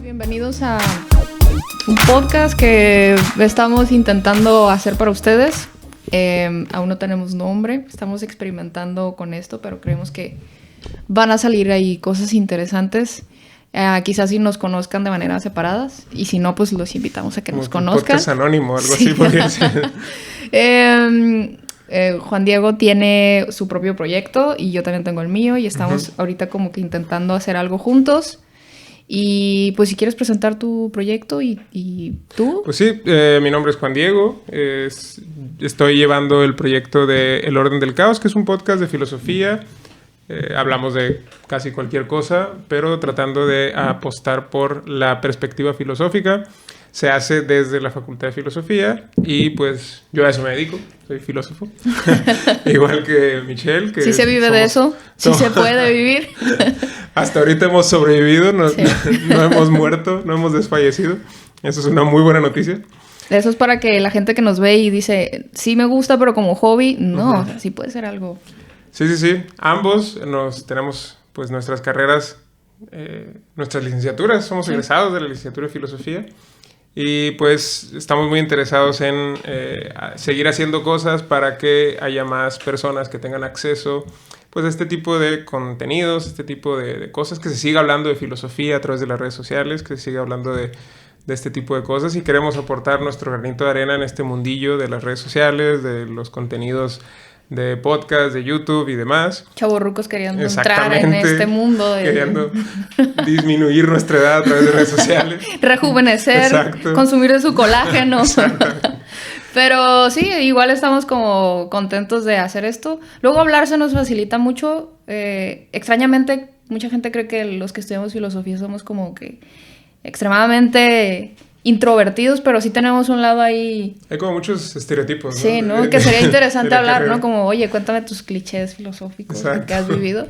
Bienvenidos a un podcast que estamos intentando hacer para ustedes. Aún no tenemos nombre, estamos experimentando con esto, pero creemos que van a salir ahí cosas interesantes. Quizás si nos conozcan de manera separadas, y si no, pues los invitamos a que nos conozcan. Podcast anónimo, algo así podría ser. Juan Diego tiene su propio proyecto y yo también tengo el mío, y estamos ahorita como que intentando hacer algo juntos. Y pues si quieres presentar tu proyecto y tú. Pues sí, mi nombre es Juan Diego. Estoy llevando el proyecto de El Orden del Caos, que es un podcast de filosofía. Hablamos de casi cualquier cosa, pero tratando de apostar por la perspectiva filosófica. Se hace desde la Facultad de Filosofía y pues yo a eso me dedico, soy filósofo. Igual que Michelle. Que sí se vive de eso, sí se puede vivir. Hasta ahorita hemos sobrevivido, no hemos muerto, no hemos desfallecido. Eso es una muy buena noticia. Eso es para que la gente que nos ve y dice, sí me gusta, pero como hobby, no, o sea, sí puede ser algo. Sí. Ambos tenemos pues nuestras carreras, nuestras licenciaturas, somos egresados de la licenciatura de Filosofía. Y pues estamos muy interesados en seguir haciendo cosas para que haya más personas que tengan acceso pues, a este tipo de contenidos, este tipo de cosas, que se siga hablando de filosofía a través de las redes sociales, que se siga hablando de este tipo de cosas, y queremos aportar nuestro granito de arena en este mundillo de las redes sociales, de los contenidos de podcast, de YouTube y demás. Chavorrucos queriendo entrar en este mundo. Queriendo disminuir nuestra edad a través de redes sociales. Rejuvenecer. Exacto. Consumir de su colágeno. Pero sí, igual estamos como contentos de hacer esto. Luego hablar se nos facilita mucho. Extrañamente, mucha gente cree que los que estudiamos filosofía somos como que extremadamente introvertidos, pero sí tenemos un lado ahí. Hay como muchos estereotipos, ¿no? Sí, ¿no? Que sería interesante hablar, ¿no? Como, oye, cuéntame tus clichés filosóficos que has vivido.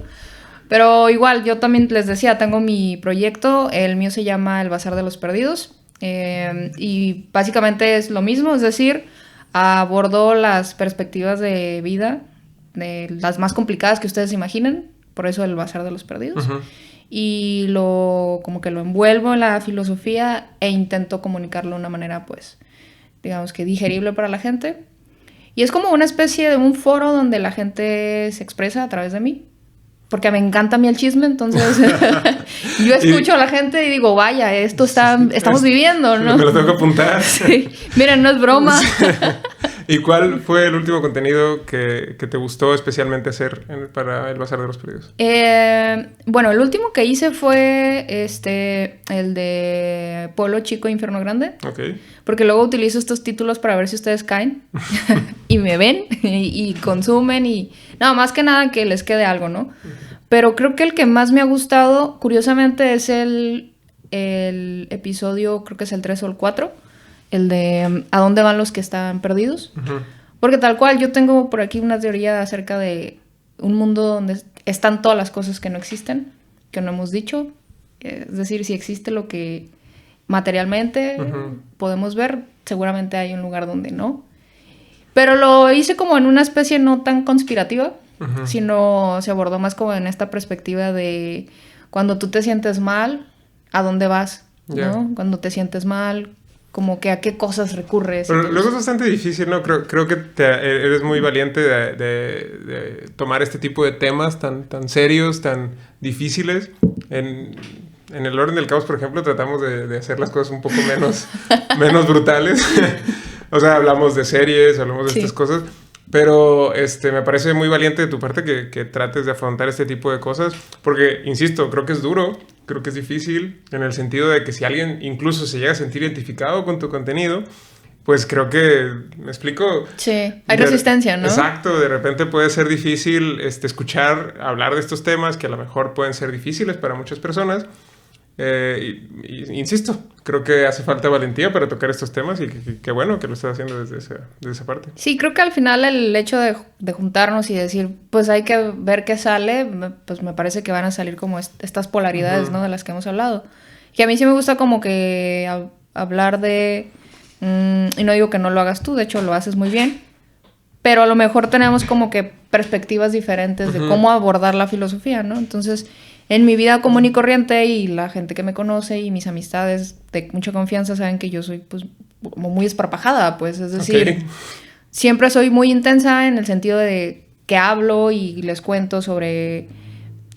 Pero igual, yo también les decía, tengo mi proyecto, el mío se llama El Bazar de los Perdidos, y básicamente es lo mismo, es decir, abordo las perspectivas de vida, de las más complicadas que ustedes imaginen, por eso El Bazar de los Perdidos. Y como que lo envuelvo en la filosofía e intento comunicarlo de una manera, pues, digamos que digerible para la gente. Y es como una especie de un foro donde la gente se expresa a través de mí. Porque me encanta a mí el chisme, entonces yo escucho a la gente y digo, vaya, esto estamos viviendo, ¿no? Me lo tengo que apuntar. Sí. Miren, no es broma. ¿Y cuál fue el último contenido que te gustó especialmente hacer para El Bazar de los Perdidos? Bueno, el último que hice fue el de Pueblo Chico, Infierno Grande. Okay. Porque luego utilizo estos títulos para ver si ustedes caen y me ven y consumen y... No, más que nada que les quede algo, ¿no? Pero creo que el que más me ha gustado, curiosamente, es el episodio, creo que es el 3 o el 4, el de ¿a dónde van los que están perdidos? Porque tal cual, yo tengo por aquí una teoría acerca de un mundo donde están todas las cosas que no existen, que no hemos dicho. Es decir, si existe lo que materialmente podemos ver, seguramente hay un lugar donde no. Pero lo hice como en una especie no tan conspirativa, sino se abordó más como en esta perspectiva de cuando tú te sientes mal, ¿a dónde vas? ¿No? Cuando te sientes mal, como que a qué cosas recurres. Pero luego es bastante difícil, ¿no? Creo que eres muy valiente de tomar este tipo de temas tan serios, tan difíciles. En El Orden del Caos, por ejemplo, tratamos de hacer las cosas un poco menos brutales. O sea, hablamos de series, hablamos de estas cosas. Pero me parece muy valiente de tu parte que trates de afrontar este tipo de cosas. Porque, insisto, creo que es duro, creo que es difícil, en el sentido de que si alguien incluso se llega a sentir identificado con tu contenido, pues creo que, ¿me explico? Sí, hay resistencia, ¿no? Exacto, de repente puede ser difícil escuchar hablar de estos temas que a lo mejor pueden ser difíciles para muchas personas. Insisto, creo que hace falta valentía para tocar estos temas y qué bueno que lo estás haciendo desde esa parte. Sí, creo que al final el hecho de juntarnos y decir, pues hay que ver qué sale, pues me parece que van a salir como estas polaridades, ¿no? De las que hemos hablado. Que a mí sí me gusta como que hablar de... y no digo que no lo hagas tú, de hecho lo haces muy bien, pero a lo mejor tenemos como que perspectivas diferentes de cómo abordar la filosofía, ¿no? Entonces... en mi vida común y corriente, y la gente que me conoce y mis amistades de mucha confianza saben que yo soy pues como muy esparpajada, pues, es decir, siempre soy muy intensa en el sentido de que hablo y les cuento sobre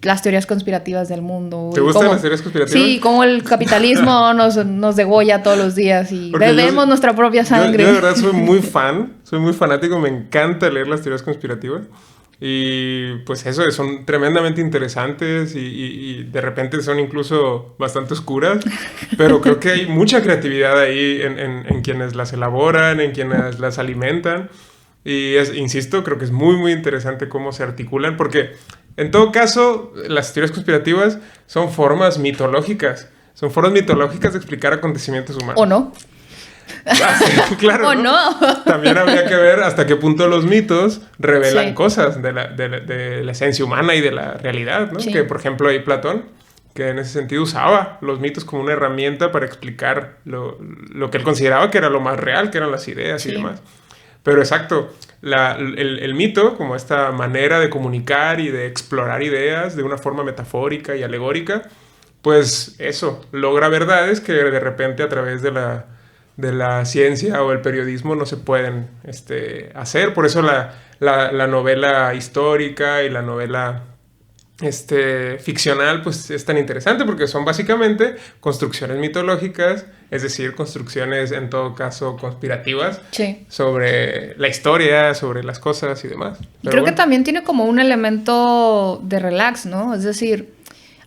las teorías conspirativas del mundo. ¿Te gustan las teorías conspirativas? Sí, como el capitalismo nos degolla todos los días y porque bebemos nuestra propia sangre. Yo de verdad soy muy fanático, me encanta leer las teorías conspirativas. Y pues eso, son tremendamente interesantes y de repente son incluso bastante oscuras, pero creo que hay mucha creatividad ahí en quienes las elaboran, en quienes las alimentan. Y insisto, creo que es muy, muy interesante cómo se articulan, porque en todo caso, las teorías conspirativas son formas mitológicas. Son formas mitológicas de explicar acontecimientos humanos. ¿O no? Sí, claro, ¿O no? También habría que ver hasta qué punto los mitos revelan cosas de la esencia humana y de la realidad, ¿no? Sí. Que, por ejemplo, hay Platón, que en ese sentido usaba los mitos como una herramienta para explicar lo que él consideraba que era lo más real, que eran las ideas y demás. Pero exacto, el mito, como esta manera de comunicar y de explorar ideas de una forma metafórica y alegórica, pues eso, logra verdades que de repente a través de la ciencia o el periodismo no se pueden hacer. Por eso la novela histórica y la novela ficcional pues es tan interesante, porque son básicamente construcciones mitológicas, es decir, construcciones en todo caso conspirativas sobre la historia, sobre las cosas y demás. Creo que también tiene como un elemento de relax, ¿no? Es decir,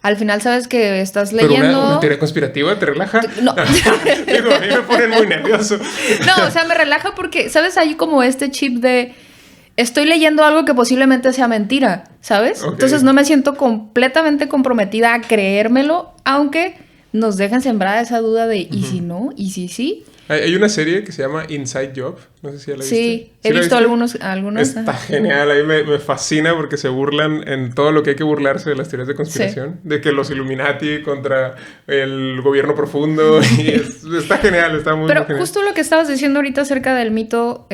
al final sabes que estás leyendo... ¿Pero una teoría conspirativa te relaja? No. Digo, a mí me ponen muy nervioso. No, o sea, me relaja porque, ¿sabes? Hay como este chip de... Estoy leyendo algo que posiblemente sea mentira, ¿sabes? Okay. Entonces no me siento completamente comprometida a creérmelo, aunque nos dejan sembrada esa duda de ¿y si no? ¿Y si sí? Hay una serie que se llama Inside Job, no sé si ya la viste. Sí, he visto algunos. Está genial, ahí me fascina porque se burlan en todo lo que hay que burlarse de las teorías de conspiración, de que los Illuminati contra el gobierno profundo, y está genial, está muy genial. Pero justo lo que estabas diciendo ahorita acerca del mito,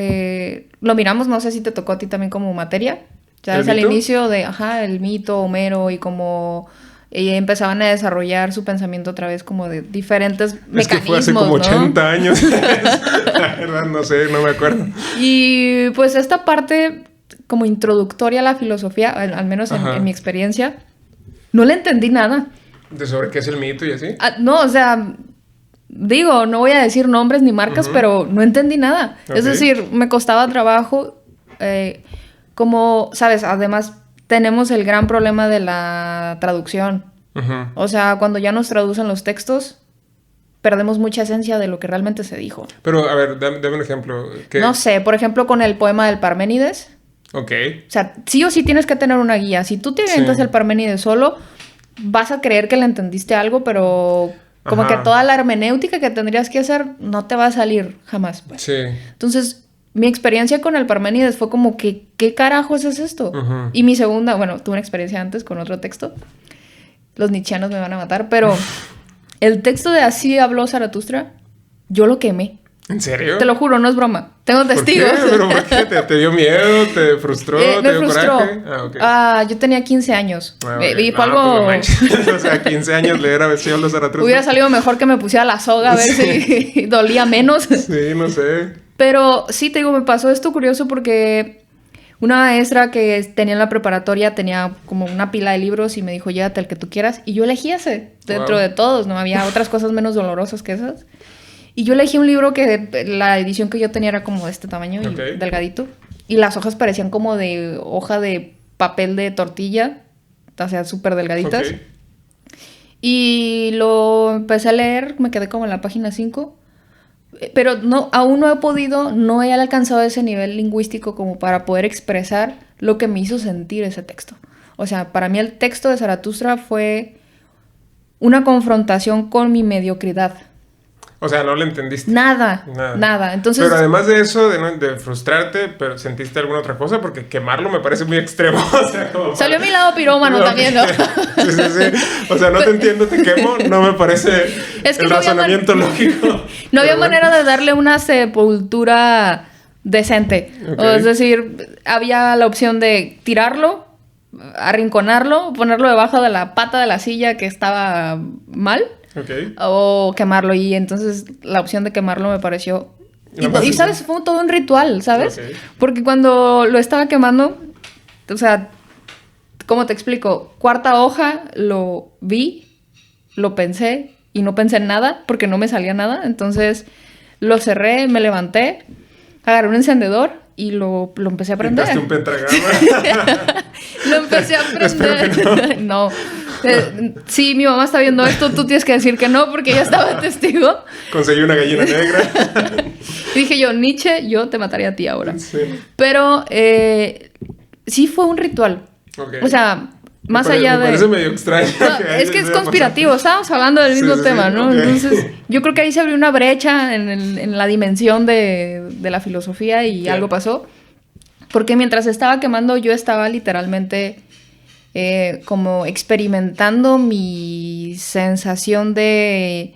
lo miramos, no sé si te tocó a ti también como materia, ya desde el inicio de, el mito, Homero y como... Y empezaban a desarrollar su pensamiento a través como de diferentes mecanismos, que fue hace como 80 años. La verdad, no sé, no me acuerdo. Y pues esta parte como introductoria a la filosofía, al menos en mi experiencia, no le entendí nada. ¿De sobre qué es el mito y así? No, o sea, digo, no voy a decir nombres ni marcas, pero no entendí nada. Okay. Es decir, me costaba trabajo, como, ¿sabes? Además... tenemos el gran problema de la traducción. O sea, cuando ya nos traducen los textos, perdemos mucha esencia de lo que realmente se dijo. Pero, a ver, dame un ejemplo. No sé, por ejemplo, con el poema del Parménides. Ok. O sea, sí o sí tienes que tener una guía. Si tú te avientas el Parménides solo, vas a creer que le entendiste algo, pero como que toda la hermenéutica que tendrías que hacer no te va a salir jamás. Pues. Sí. Entonces... mi experiencia con el Parménides fue como que, ¿qué carajos es esto? Y mi segunda, bueno, tuve una experiencia antes con otro texto. Los nietzscheanos me van a matar, pero el texto de Así habló Zaratustra, yo lo quemé. ¿En serio? Te lo juro, no es broma. Tengo testigos. ¿Por qué? ¿Pero por qué? ¿Te dio miedo? ¿Te frustró? ¿Te dio coraje? Okay. Yo tenía 15 años. Y fue algo... Pues, o sea, 15 años leer Así habló Zaratustra. Hubiera salido mejor que me pusiera la soga a ver si dolía menos. Sí, no sé. Pero sí, te digo, me pasó esto curioso porque una maestra que tenía en la preparatoria tenía como una pila de libros y me dijo, llévate el que tú quieras. Y yo elegí ese, dentro de todos, ¿no? Había otras cosas menos dolorosas que esas. Y yo elegí un libro que la edición que yo tenía era como de este tamaño y delgadito. Y las hojas parecían como de hoja de papel de tortilla, o sea, súper delgaditas. Y lo empecé a leer, me quedé como en la página 5. Pero aún no he alcanzado ese nivel lingüístico como para poder expresar lo que me hizo sentir ese texto. O sea, para mí el texto de Zaratustra fue una confrontación con mi mediocridad. O sea, no le entendiste. Nada. Entonces, pero además de eso, de frustrarte, ¿pero sentiste alguna otra cosa? Porque quemarlo me parece muy extremo. O sea, salió mi lado pirómano también, ¿no? Sí. O sea, no te entiendo, te quemo. No me parece el razonamiento lógico. No había manera de darle una sepultura decente. Es decir, había la opción de tirarlo arrinconarlo, ponerlo debajo de la pata de la silla que estaba mal, o quemarlo. Y entonces la opción de quemarlo me pareció... Y ¿sabes? Fue todo un ritual, ¿sabes? Porque cuando lo estaba quemando, o sea, ¿cómo te explico? Cuarta hoja, lo vi, lo pensé y no pensé en nada porque no me salía nada. Entonces lo cerré, me levanté, agarré un encendedor y lo empecé a prender. ¿Pintaste un pentagrama? Lo empecé a prender. No. Sí, mi mamá está viendo esto, tú tienes que decir que no porque ella estaba testigo. Conseguí una gallina negra. Dije yo, Nietzsche, yo te mataría a ti ahora. Sí. Pero sí fue un ritual. O sea, más allá de... Me parece medio extraño. No, es que es conspirativo, estábamos hablando del mismo tema, ¿no? Entonces, yo creo que ahí se abrió una brecha en la dimensión de la filosofía y algo pasó. Porque mientras estaba quemando, yo estaba literalmente como experimentando mi sensación de...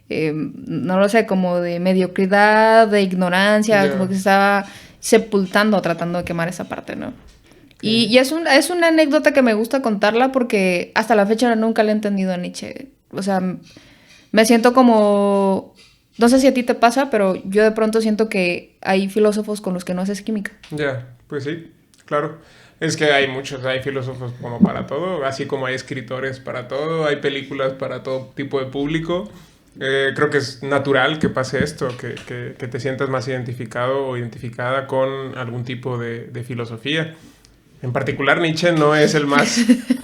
no lo sé, como de mediocridad, de ignorancia, como que se estaba sepultando tratando de quemar esa parte, ¿no? Y es una anécdota que me gusta contarla porque hasta la fecha nunca le he entendido a Nietzsche. O sea, me siento como... No sé si a ti te pasa, pero yo de pronto siento que hay filósofos con los que no haces química. Ya, pues sí, claro. Es que hay muchos, hay filósofos como para todo, así como hay escritores para todo, hay películas para todo tipo de público. Creo que es natural que pase esto, que te sientas más identificado o identificada con algún tipo de filosofía. En particular, Nietzsche no es el más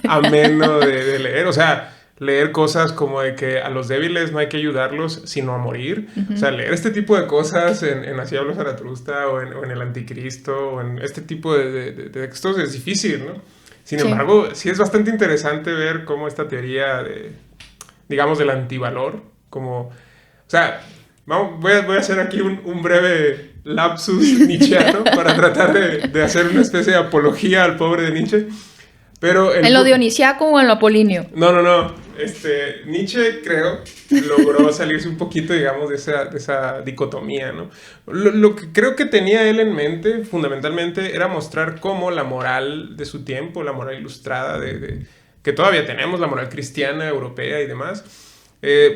ameno de leer. O sea, leer cosas como de que a los débiles no hay que ayudarlos, sino a morir. O sea, leer este tipo de cosas en Así habló Zaratustra o en El Anticristo o en este tipo de textos es difícil, ¿no? Sin embargo, sí es bastante interesante ver cómo esta teoría digamos, del antivalor, como... O sea, voy a hacer aquí un breve lapsus nietzscheano para tratar de hacer una especie de apología al pobre de Nietzsche. Pero ¿En lo dionisiaco o en lo apolíneo? No. Nietzsche, creo, logró salirse un poquito, digamos, de esa dicotomía, ¿no? Lo que creo que tenía él en mente, fundamentalmente, era mostrar cómo la moral de su tiempo, la moral ilustrada que todavía tenemos, la moral cristiana, europea y demás,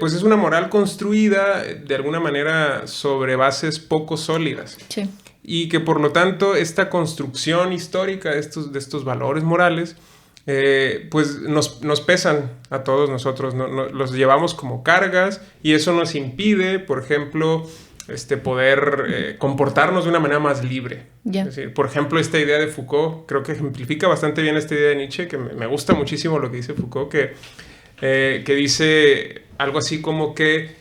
pues es una moral construida de alguna manera sobre bases poco sólidas. Sí. Y que por lo tanto esta construcción histórica de estos valores morales pues nos pesan a todos nosotros, los llevamos como cargas y eso nos impide, por ejemplo, poder comportarnos de una manera más libre. Es decir, por ejemplo, esta idea de Foucault creo que ejemplifica bastante bien esta idea de Nietzsche, que me gusta muchísimo lo que dice Foucault, que dice algo así como que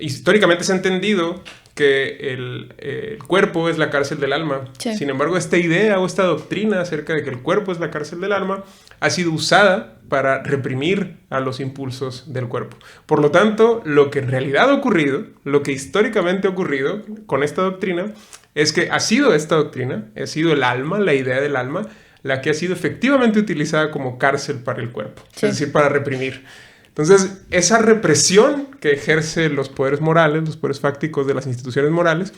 históricamente se ha entendido que el cuerpo es la cárcel del alma. Sí. Sin embargo, esta idea o esta doctrina acerca de que el cuerpo es la cárcel del alma ha sido usada para reprimir a los impulsos del cuerpo. Por lo tanto, lo que en realidad ha ocurrido, lo que históricamente ha ocurrido con esta doctrina, es que ha sido esta doctrina, ha sido el alma, la idea del alma, la que ha sido efectivamente utilizada como cárcel para el cuerpo, es decir, para reprimir. Entonces, esa represión que ejercen los poderes morales, los poderes fácticos de las instituciones morales,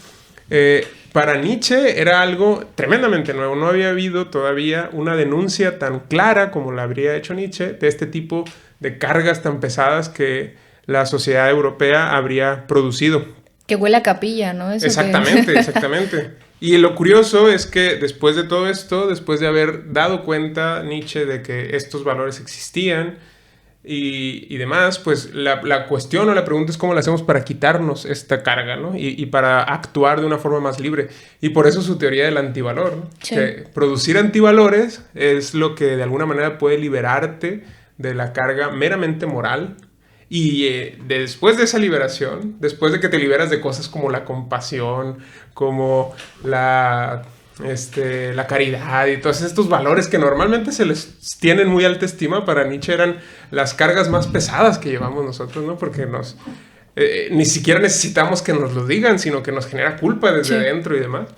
para Nietzsche era algo tremendamente nuevo. No había habido todavía una denuncia tan clara como la habría hecho Nietzsche de este tipo de cargas tan pesadas que la sociedad europea habría producido. Que huele a capilla, ¿no? Exactamente. Y lo curioso es que después de todo esto, después de haber dado cuenta Nietzsche de que estos valores existían, y demás, pues la cuestión o la pregunta es cómo lo hacemos para quitarnos esta carga, ¿no? Y para actuar de una forma más libre. Y por eso su teoría del antivalor, ¿no? Sí. Que producir antivalores es lo que de alguna manera puede liberarte de la carga meramente moral. Y después de esa liberación, después de que te liberas de cosas como la compasión, como la caridad y todos estos valores que normalmente se les tienen muy alta estima, para Nietzsche eran las cargas más pesadas que llevamos nosotros, ¿no? Porque ni siquiera necesitamos que nos lo digan, sino que nos genera culpa desde adentro y demás.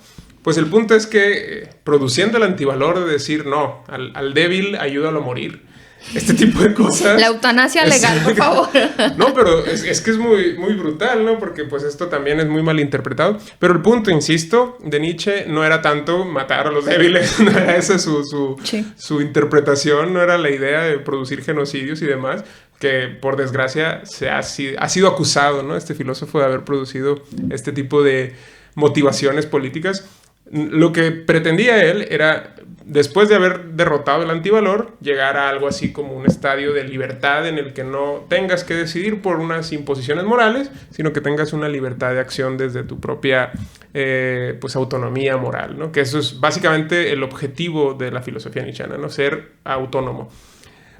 Pues el punto es que produciendo el antivalor de decir no, al débil ayúdalo a morir, este tipo de cosas. La eutanasia legal, por favor. No, pero es que es muy, muy brutal, ¿no? Porque pues esto también es muy mal interpretado. Pero el punto, insisto, de Nietzsche no era tanto matar a los débiles, no era esa su interpretación, no era la idea de producir genocidios y demás, que por desgracia ha sido acusado, ¿no? Este filósofo de haber producido este tipo de motivaciones políticas. Lo que pretendía él era, después de haber derrotado el antivalor, llegar a algo así como un estadio de libertad en el que no tengas que decidir por unas imposiciones morales, sino que tengas una libertad de acción desde tu propia pues autonomía moral, ¿no? Que eso es básicamente el objetivo de la filosofía nietzscheana, ¿no? Ser autónomo.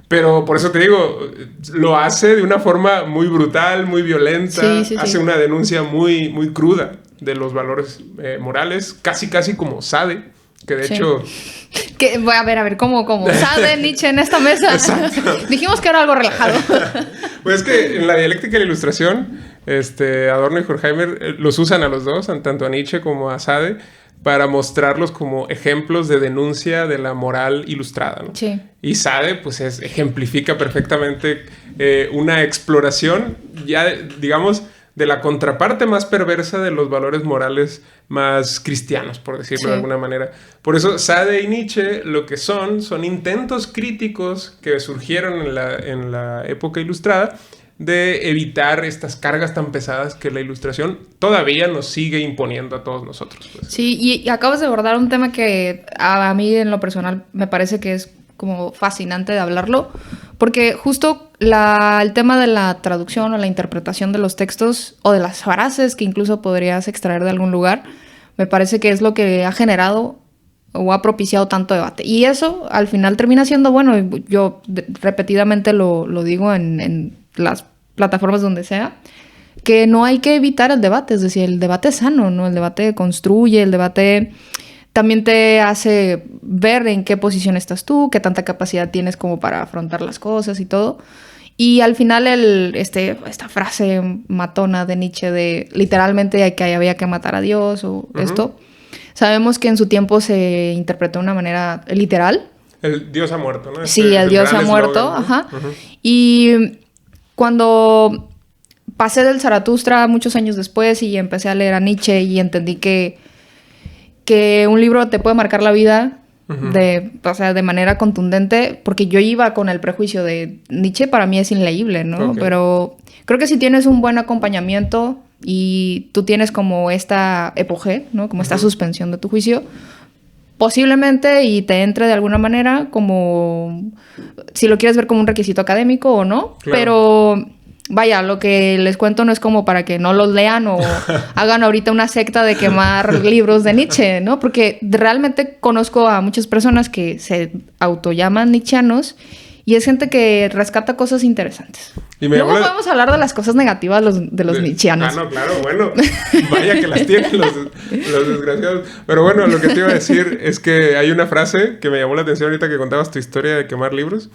Pero por eso te digo, lo hace de una forma muy brutal, muy violenta, hace una denuncia muy, muy cruda de los valores morales, casi como Sade, que de hecho... Que, a ver, ¿cómo? Sade, Nietzsche en esta mesa. Dijimos que era algo relajado. Pues es que en la dialéctica de la ilustración, Adorno y Horkheimer los usan a los dos, tanto a Nietzsche como a Sade, para mostrarlos como ejemplos de denuncia de la moral ilustrada, ¿no? Sí. Y Sade, pues, ejemplifica perfectamente una exploración, ya, digamos, de la contraparte más perversa de los valores morales más cristianos, por decirlo de alguna manera. Por eso, Sade y Nietzsche lo que son intentos críticos que surgieron en la época ilustrada, de evitar estas cargas tan pesadas que la ilustración todavía nos sigue imponiendo a todos nosotros. Pues. Sí, y acabas de abordar un tema que a mí en lo personal me parece que es como fascinante de hablarlo, porque justo el tema de la traducción o la interpretación de los textos o de las frases que incluso podrías extraer de algún lugar, me parece que es lo que ha generado o ha propiciado tanto debate. Y eso al final termina siendo bueno. Yo repetidamente lo digo en las plataformas donde sea, que no hay que evitar el debate. Es decir, el debate es sano, ¿no? El debate construye, el debate también te hace ver en qué posición estás tú, qué tanta capacidad tienes como para afrontar las cosas y todo. Y al final esta frase matona de Nietzsche de literalmente que había que matar a Dios o esto, sabemos que en su tiempo se interpretó de una manera literal. El Dios ha muerto, ¿no? Sí, el Dios ha muerto, ¿no? Ajá. Y cuando pasé del Zaratustra muchos años después y empecé a leer a Nietzsche y entendí que un libro te puede marcar la vida de manera contundente, porque yo iba con el prejuicio de Nietzsche para mí es inleíble, ¿no? Okay. Pero creo que si tienes un buen acompañamiento y tú tienes como esta epogé, ¿no? Como esta suspensión de tu juicio, posiblemente y te entre de alguna manera como, si lo quieres ver como un requisito académico o no, claro. Pero vaya, lo que les cuento no es como para que no los lean o hagan ahorita una secta de quemar libros de Nietzsche, ¿no? Porque realmente conozco a muchas personas que se autollaman nietzscheanos y es gente que rescata cosas interesantes. Luego podemos hablar de las cosas negativas de los nietzscheanos. Ah, no, claro, bueno. Vaya que las tienen los desgraciados. Pero bueno, lo que te iba a decir es que hay una frase que me llamó la atención ahorita que contabas tu historia de quemar libros,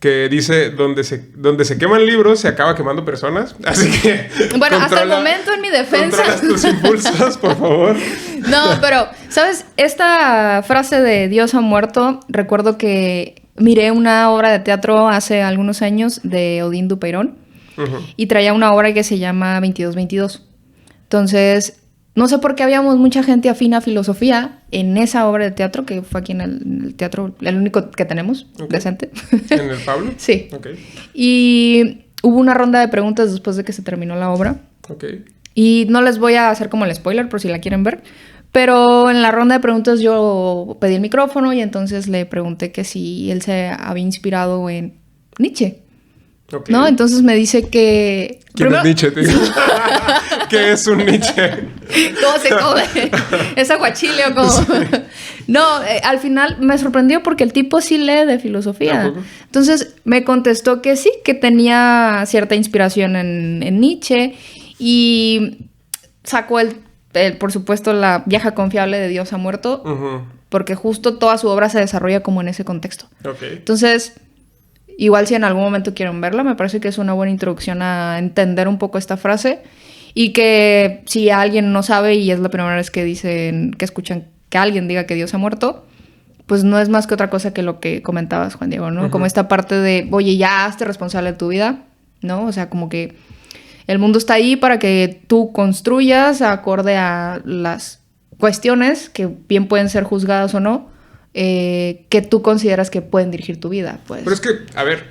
que dice, donde se queman libros, se acaba quemando personas. Así que bueno, hasta el momento en mi defensa... Controlas tus impulsos, por favor. No, pero, ¿sabes? Esta frase de Dios ha muerto, recuerdo que miré una obra de teatro hace algunos años de Odín Dupeirón y traía una obra que se llama 2222. Entonces, no sé por qué habíamos mucha gente afín a filosofía en esa obra de teatro, que fue aquí en el teatro, el único que tenemos, decente. ¿En el Pablo? Sí. Okay. Y hubo una ronda de preguntas después de que se terminó la obra. Okay. Y no les voy a hacer como el spoiler por si la quieren ver. Pero en la ronda de preguntas yo pedí el micrófono y entonces le pregunté que si él se había inspirado en Nietzsche. Okay. ¿No? Entonces me dice que... ¿Quién es Nietzsche? ¿Qué es un Nietzsche? ¿Cómo se come? ¿Es aguachile o cómo? Sí. No, al final me sorprendió porque el tipo sí lee de filosofía. Entonces me contestó que sí, que tenía cierta inspiración en Nietzsche y sacó por supuesto, la vieja confiable de Dios ha muerto, porque justo toda su obra se desarrolla como en ese contexto. Okay. Entonces, igual si en algún momento quieren verla, me parece que es una buena introducción a entender un poco esta frase y que si alguien no sabe y es la primera vez que escuchan que alguien diga que Dios ha muerto, pues no es más que otra cosa que lo que comentabas, Juan Diego, ¿no? Como esta parte de, oye, ya hazte responsable de tu vida, ¿no? O sea, como que el mundo está ahí para que tú construyas acorde a las cuestiones que bien pueden ser juzgadas o no, que tú consideras que pueden dirigir tu vida, pues. Pero es que, a ver,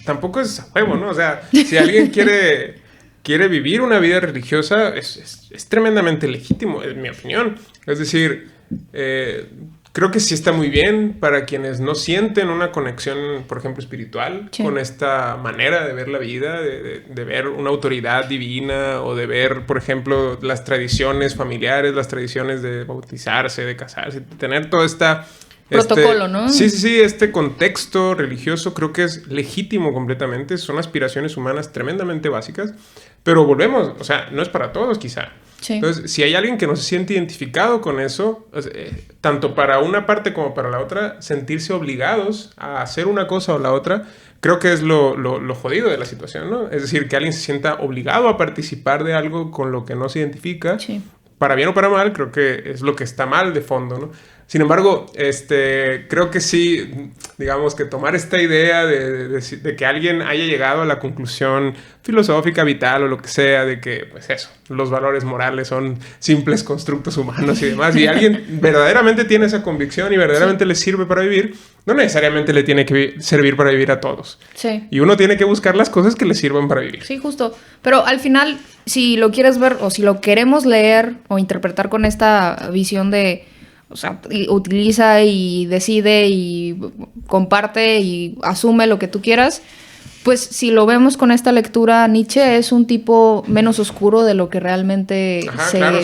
tampoco es a huevo, ¿no? O sea, si alguien quiere vivir una vida religiosa, es tremendamente legítimo, en mi opinión. Es decir, creo que sí está muy bien para quienes no sienten una conexión, por ejemplo, espiritual, sí, con esta manera de ver la vida, de ver una autoridad divina, o de ver, por ejemplo, las tradiciones familiares, las tradiciones de bautizarse, de casarse, de tener toda esta... protocolo, ¿no? Sí, este contexto religioso creo que es legítimo completamente. Son aspiraciones humanas tremendamente básicas, pero volvemos, o sea, no es para todos quizá. Sí. Entonces, si hay alguien que no se siente identificado con eso, tanto para una parte como para la otra, sentirse obligados a hacer una cosa o la otra, creo que es lo jodido de la situación, ¿no? Es decir, que alguien se sienta obligado a participar de algo con lo que no se identifica, sí, para bien o para mal, creo que es lo que está mal de fondo, ¿no? Sin embargo, creo que sí, digamos que tomar esta idea de que alguien haya llegado a la conclusión filosófica, vital o lo que sea, de que, pues eso, los valores morales son simples constructos humanos y demás, y alguien verdaderamente tiene esa convicción y verdaderamente sí, le sirve para vivir, no necesariamente le tiene que servir para vivir a todos. Sí. Y uno tiene que buscar las cosas que le sirvan para vivir. Sí, justo. Pero al final, si lo quieres ver o si lo queremos leer o interpretar con esta visión de... O sea, utiliza y decide y comparte y asume lo que tú quieras. Pues si lo vemos con esta lectura, Nietzsche es un tipo menos oscuro de lo que realmente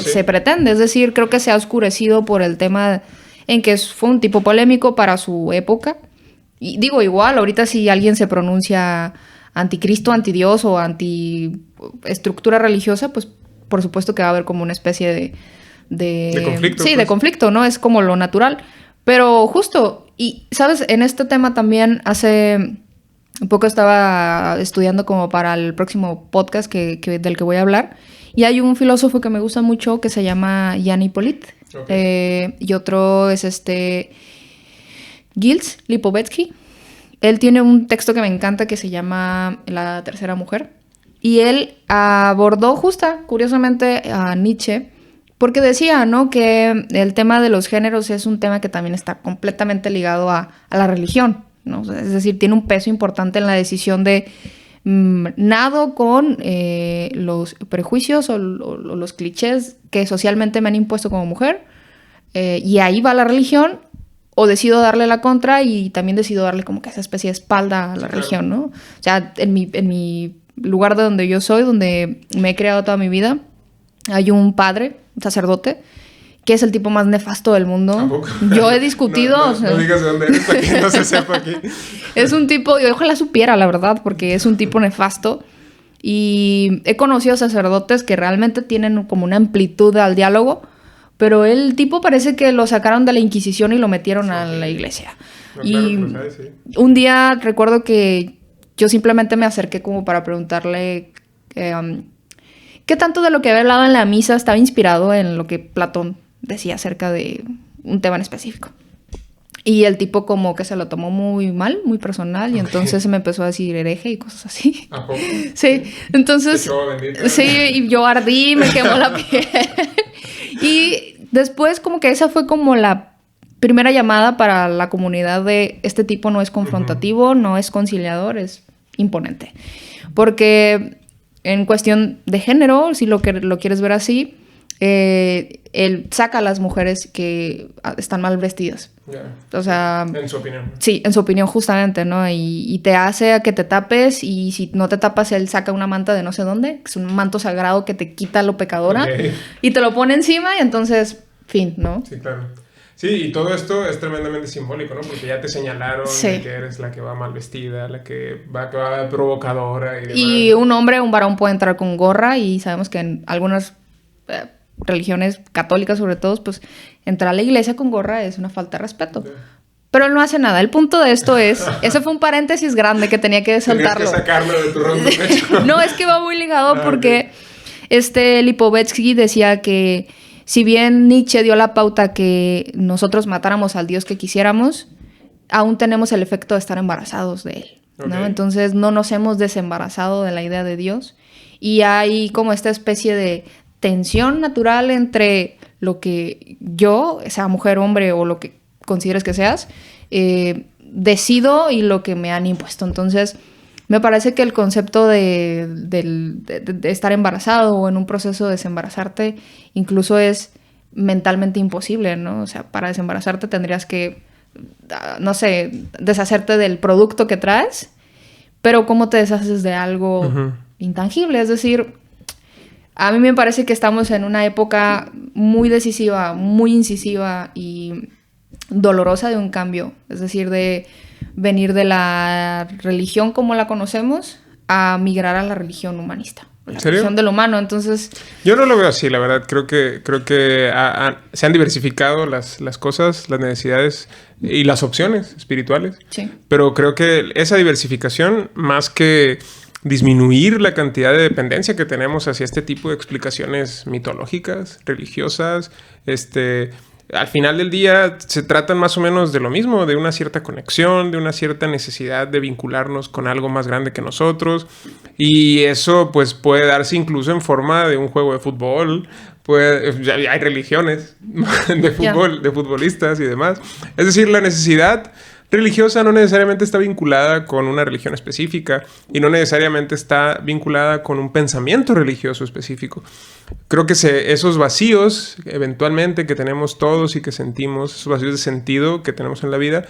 se pretende. Es decir, creo que se ha oscurecido por el tema en que fue un tipo polémico para su época. Y digo, igual, ahorita si alguien se pronuncia anticristo, antidios o antiestructura religiosa, pues por supuesto que va a haber como una especie de conflicto. Sí, pues, de conflicto, ¿no? Es como lo natural. Pero justo, y sabes, en este tema también hace un poco estaba estudiando como para el próximo podcast del que voy a hablar, y hay un filósofo que me gusta mucho que se llama Jan Hippolyte. Okay. Y otro es Gilles Lipovetsky. Él tiene un texto que me encanta que se llama La tercera mujer, y él abordó curiosamente a Nietzsche, porque decía, ¿no?, que el tema de los géneros es un tema que también está completamente ligado a la religión, ¿no? Es decir, tiene un peso importante en la decisión de nado con los prejuicios o los clichés que socialmente me han impuesto como mujer, y ahí va la religión, o decido darle la contra y también decido darle como que esa especie de espalda a la religión, ¿no? O sea, en mi lugar de donde yo soy, donde me he creado toda mi vida, hay un padre, un sacerdote, que es el tipo más nefasto del mundo. ¿Tampoco? Yo he discutido... No digas de dónde eres para que no se sepa aquí. Es un tipo... Yo ojalá supiera, la verdad, porque es un tipo nefasto. Y he conocido sacerdotes que realmente tienen como una amplitud al diálogo, pero el tipo parece que lo sacaron de la Inquisición y lo metieron a la iglesia. No, y claro, sí. Un día recuerdo que yo simplemente me acerqué como para preguntarle... ¿qué tanto de lo que había hablado en la misa estaba inspirado en lo que Platón decía acerca de un tema en específico? Y el tipo como que se lo tomó muy mal, muy personal, y entonces me empezó a decir hereje y cosas así. ¿A poco? Sí, entonces... Sí, y yo ardí, me quemó la piel. Y después como que esa fue como la primera llamada para la comunidad de este tipo no es confrontativo, no es conciliador, es imponente. Porque... En cuestión de género, si lo quieres ver así, él saca a las mujeres que están mal vestidas. Yeah. O sea... En su opinión. Sí, en su opinión justamente, ¿no? Y te hace a que te tapes, y si no te tapas, él saca una manta de no sé dónde, que es un manto sagrado que te quita lo pecadora, okay, y te lo pone encima y entonces, fin, ¿no? Sí, claro. Sí, y todo esto es tremendamente simbólico, ¿no? Porque ya te señalaron de que eres la que va mal vestida, la que va provocadora y demás. Y un varón puede entrar con gorra, y sabemos que en algunas religiones católicas sobre todo, pues entrar a la iglesia con gorra es una falta de respeto. Okay. Pero él no hace nada. El punto de esto es... Ese fue un paréntesis grande que tenía que saltarlo. Tenías que sacarlo de tu ronda de pecho. No, es que va muy ligado porque Lipovetsky decía que si bien Nietzsche dio la pauta que nosotros matáramos al Dios que quisiéramos, aún tenemos el efecto de estar embarazados de él, ¿no? Ok. Entonces no nos hemos desembarazado de la idea de Dios y hay como esta especie de tensión natural entre lo que yo, sea mujer, hombre o lo que consideres que seas, decido y lo que me han impuesto. Entonces me parece que el concepto de estar embarazado o en un proceso de desembarazarte incluso es mentalmente imposible, ¿no? O sea, para desembarazarte tendrías que, no sé, deshacerte del producto que traes, pero ¿cómo te deshaces de algo intangible? Es decir, a mí me parece que estamos en una época muy decisiva, muy incisiva y dolorosa de un cambio. Es decir, de venir de la religión como la conocemos a migrar a la religión humanista. La religión del humano, entonces... Yo no lo veo así, la verdad. Creo que se han diversificado las cosas, las necesidades y las opciones espirituales. Sí. Pero creo que esa diversificación, más que disminuir la cantidad de dependencia que tenemos hacia este tipo de explicaciones mitológicas, religiosas, al final del día se tratan más o menos de lo mismo, de una cierta conexión, de una cierta necesidad de vincularnos con algo más grande que nosotros. Y eso pues puede darse incluso en forma de un juego de fútbol. Hay religiones de fútbol, de futbolistas y demás. Es decir, la necesidad religiosa no necesariamente está vinculada con una religión específica y no necesariamente está vinculada con un pensamiento religioso específico. Creo que esos vacíos eventualmente que tenemos todos y que sentimos, esos vacíos de sentido que tenemos en la vida,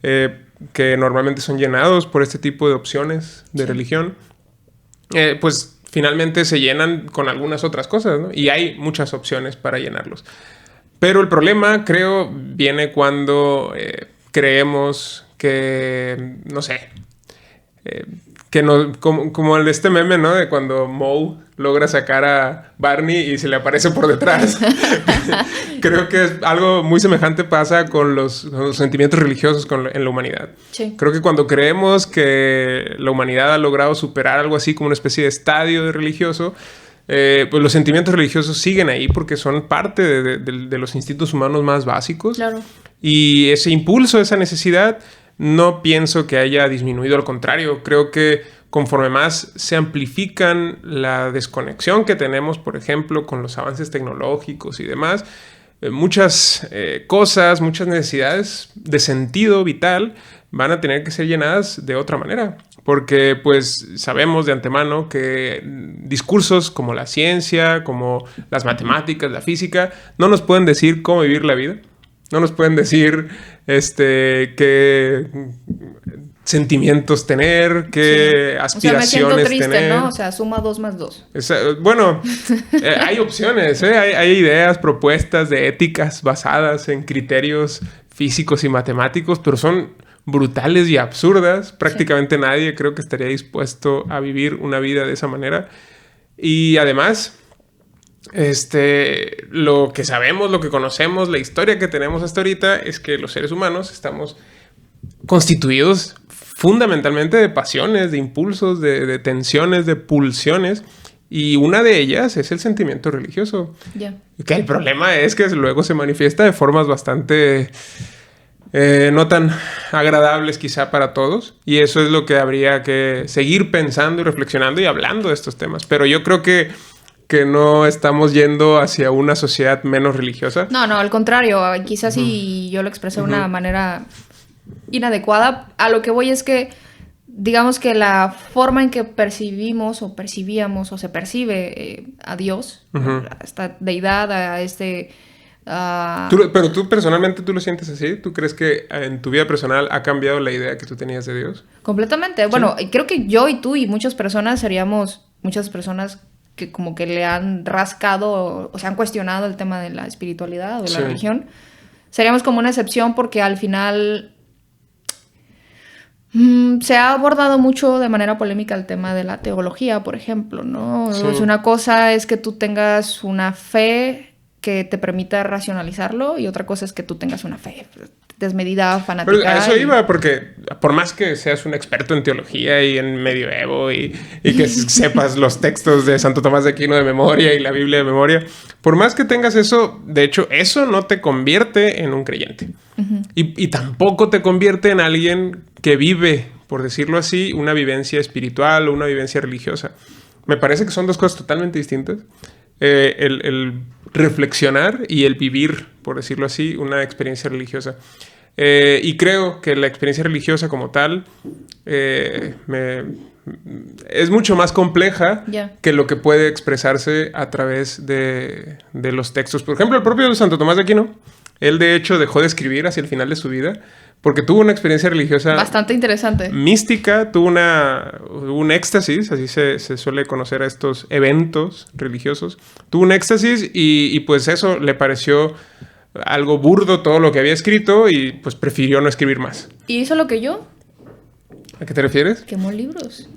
que normalmente son llenados por este tipo de opciones de religión, pues finalmente se llenan con algunas otras cosas, ¿no? Y hay muchas opciones para llenarlos. Pero el problema, creo, viene cuando creemos que, no sé, que no, como el de este meme, ¿no? De cuando Moe logra sacar a Barney y se le aparece por detrás. Creo que algo muy semejante pasa con los sentimientos religiosos en la humanidad. Sí. Creo que cuando creemos que la humanidad ha logrado superar algo así como una especie de estadio de religioso, pues los sentimientos religiosos siguen ahí porque son parte de los instintos humanos más básicos. Claro. Y ese impulso, esa necesidad, no pienso que haya disminuido, al contrario, creo que conforme más se amplifican la desconexión que tenemos, por ejemplo, con los avances tecnológicos y demás, muchas cosas, muchas necesidades de sentido vital van a tener que ser llenadas de otra manera. Porque pues sabemos de antemano que discursos como la ciencia, como las matemáticas, la física, no nos pueden decir cómo vivir la vida. No nos pueden decir qué sentimientos tener, qué aspiraciones me siento triste, tener. ¿no? O sea, suma 2 más 2. Bueno, hay opciones, hay ideas, propuestas de éticas basadas en criterios físicos y matemáticos, pero son brutales y absurdas. Prácticamente nadie creo que estaría dispuesto a vivir una vida de esa manera. Y además, lo que sabemos, lo que conocemos, la historia que tenemos hasta ahorita es que los seres humanos estamos constituidos fundamentalmente de pasiones, de impulsos, de tensiones, de pulsiones. Y una de ellas es el sentimiento religioso. Yeah. Que el problema es que luego se manifiesta de formas bastante no tan agradables quizá para todos. Y eso es lo que habría que seguir pensando y reflexionando y hablando de estos temas. Pero yo creo que no estamos yendo hacia una sociedad menos religiosa. No, al contrario. Quizás si yo lo expresé de una manera inadecuada. A lo que voy es que, digamos que la forma en que percibimos o percibíamos o se percibe a Dios, a esta deidad, a este... Pero tú personalmente, ¿tú lo sientes así? ¿Tú crees que en tu vida personal ha cambiado la idea que tú tenías de Dios? Completamente. ¿Sí? Bueno, creo que yo y tú y muchas personas muchas personas que como que le han rascado o se han cuestionado el tema de la espiritualidad o de la religión. Seríamos como una excepción porque al final se ha abordado mucho de manera polémica el tema de la teología, por ejemplo, ¿no? Sí. Una cosa es que tú tengas una fe que te permita racionalizarlo y otra cosa es que tú tengas una fe desmedida, fanática. Pero a eso iba, porque por más que seas un experto en teología y en medioevo y que sepas los textos de Santo Tomás de Aquino de memoria y la Biblia de memoria, por más que tengas eso, de hecho, eso no te convierte en un creyente. Uh-huh. Y tampoco te convierte en alguien que vive, por decirlo así, una vivencia espiritual o una vivencia religiosa. Me parece que son dos cosas totalmente distintas. El reflexionar y el vivir, por decirlo así, una experiencia religiosa. Y creo que la experiencia religiosa como tal es mucho más compleja que lo que puede expresarse a través de los textos. Por ejemplo, el propio Santo Tomás de Aquino, él de hecho dejó de escribir hacia el final de su vida porque tuvo una experiencia religiosa bastante interesante, mística, tuvo un éxtasis, así se suele conocer a estos eventos religiosos. Tuvo un éxtasis y pues eso le pareció algo burdo todo lo que había escrito y pues prefirió no escribir más. ¿Y hizo lo que yo? ¿A qué te refieres? Quemó libros.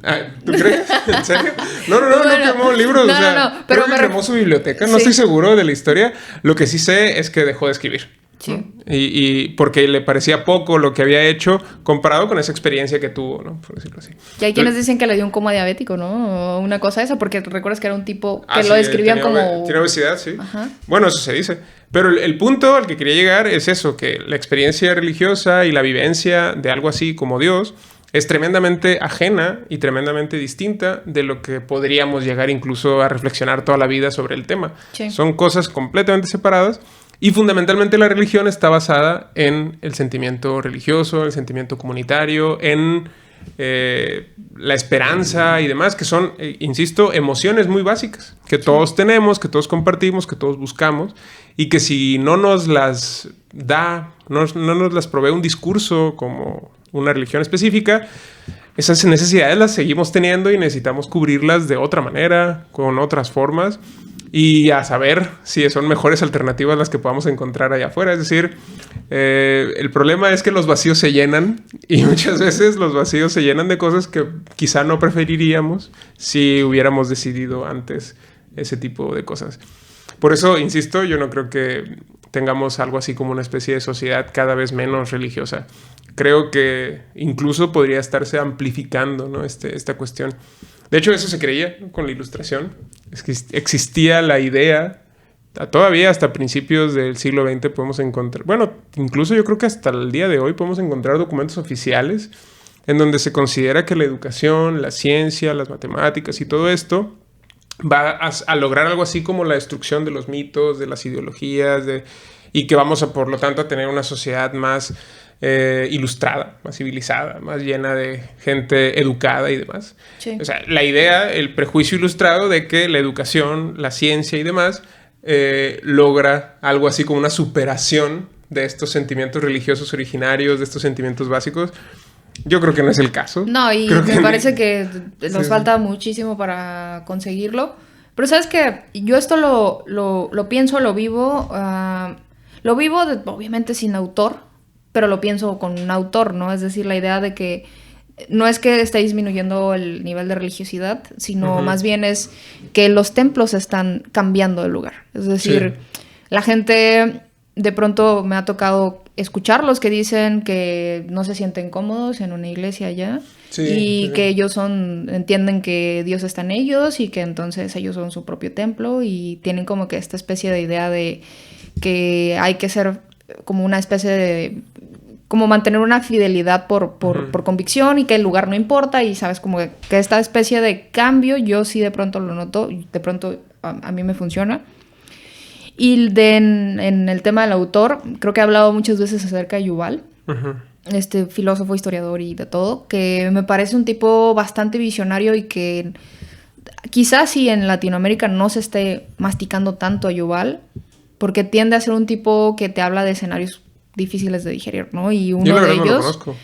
¿Tú crees? ¿En serio? No quemó libros. No, o sea, pero creo que quemó su biblioteca. No estoy seguro de la historia. Lo que sí sé es que dejó de escribir. Sí. ¿No? Y porque le parecía poco lo que había hecho comparado con esa experiencia que tuvo, ¿no? Por decirlo así. Y hay quienes dicen que le dio un coma diabético, ¿no? O una cosa esa, porque recuerdas que era un tipo que lo describían como... Tiene obesidad, sí. Ajá. Bueno, eso se dice. Pero el punto al que quería llegar es eso, que la experiencia religiosa y la vivencia de algo así como Dios es tremendamente ajena y tremendamente distinta de lo que podríamos llegar incluso a reflexionar toda la vida sobre el tema. Sí. Son cosas completamente separadas. Y fundamentalmente la religión está basada en el sentimiento religioso, el sentimiento comunitario, en la esperanza y demás, que son, insisto, emociones muy básicas, que todos tenemos, que todos compartimos, que todos buscamos, y que si no nos las da, no nos las provee un discurso como una religión específica, esas necesidades las seguimos teniendo y necesitamos cubrirlas de otra manera, con otras formas. Y a saber si son mejores alternativas las que podamos encontrar allá afuera. Es decir, el problema es que los vacíos se llenan y muchas veces los vacíos se llenan de cosas que quizá no preferiríamos si hubiéramos decidido antes ese tipo de cosas. Por eso, insisto, yo no creo que tengamos algo así como una especie de sociedad cada vez menos religiosa. Creo que incluso podría estarse amplificando, ¿no? esta cuestión. De hecho, eso se creía, ¿no? Con la Ilustración. Es que existía la idea, todavía hasta principios del siglo XX podemos encontrar, bueno, incluso yo creo que hasta el día de hoy podemos encontrar documentos oficiales en donde se considera que la educación, la ciencia, las matemáticas y todo esto va a lograr algo así como la destrucción de los mitos, de las ideologías, y que vamos a, por lo tanto, a tener una sociedad más ilustrada, más civilizada, más llena de gente educada y demás. Sí. O sea, la idea, el prejuicio ilustrado de que la educación, la ciencia y demás logra algo así como una superación de estos sentimientos religiosos originarios, de estos sentimientos básicos. Yo creo que no es el caso. No, y me parece que nos falta muchísimo para conseguirlo. Pero ¿sabes qué? Yo esto lo pienso, lo vivo obviamente sin autor, pero lo pienso con un autor, ¿no? Es decir, la idea de que no es que esté disminuyendo el nivel de religiosidad, sino más bien es que los templos están cambiando de lugar. Es decir, la gente, de pronto me ha tocado escucharlos que dicen que no se sienten cómodos en una iglesia allá y que ellos entienden que Dios está en ellos y que entonces ellos son su propio templo y tienen como que esta especie de idea de que hay que ser como una especie de... como mantener una fidelidad por convicción y que el lugar no importa y sabes como que esta especie de cambio yo sí de pronto lo noto, de pronto a mí me funciona. Y en el tema del autor, creo que he hablado muchas veces acerca de Yuval, este filósofo, historiador y de todo, que me parece un tipo bastante visionario y que quizás si en Latinoamérica no se esté masticando tanto a Yuval, porque tiende a ser un tipo que te habla de escenarios difíciles de digerir, ¿no? Y uno de ellos... No lo conozco.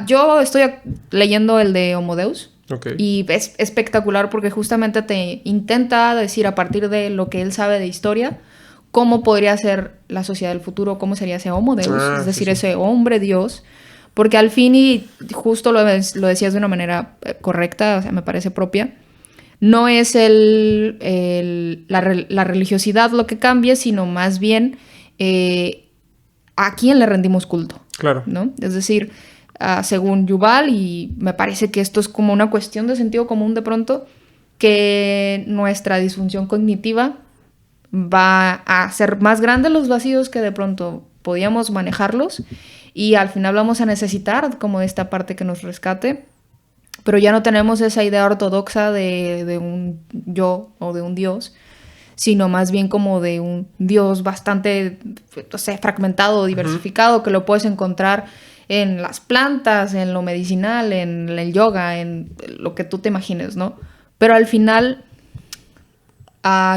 Yo estoy leyendo el de Homo Deus. Okay. Y es espectacular porque justamente te intenta decir a partir de lo que él sabe de historia cómo podría ser la sociedad del futuro, cómo sería ese Homo Deus, es decir, ese hombre Dios. Porque al fin, y justo lo decías de una manera correcta, o sea, me parece propia, no es la religiosidad lo que cambie, sino más bien a quién le rendimos culto. Claro. ¿No? Es decir, según Yuval, y me parece que esto es como una cuestión de sentido común de pronto, que nuestra disfunción cognitiva va a hacer más grandes los vacíos que de pronto podíamos manejarlos, y al final vamos a necesitar como esta parte que nos rescate, pero ya no tenemos esa idea ortodoxa de un yo o de un Dios, sino más bien como de un Dios bastante, no sé, fragmentado, diversificado, que lo puedes encontrar en las plantas, en lo medicinal, en el yoga, en lo que tú te imagines, ¿no? Pero al final,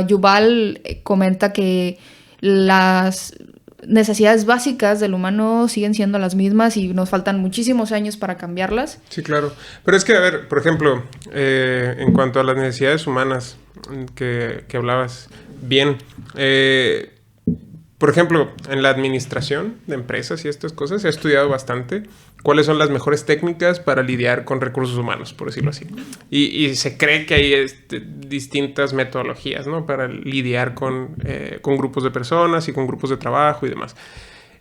Yuval comenta que las necesidades básicas del humano siguen siendo las mismas y nos faltan muchísimos años para cambiarlas. Sí, claro. Pero es que, a ver, por ejemplo, en cuanto a las necesidades humanas que hablabas, bien, por ejemplo, en la administración de empresas y estas cosas se ha estudiado bastante cuáles son las mejores técnicas para lidiar con recursos humanos, por decirlo así. Y se cree que hay distintas metodologías, ¿no? Para lidiar con grupos de personas y con grupos de trabajo y demás.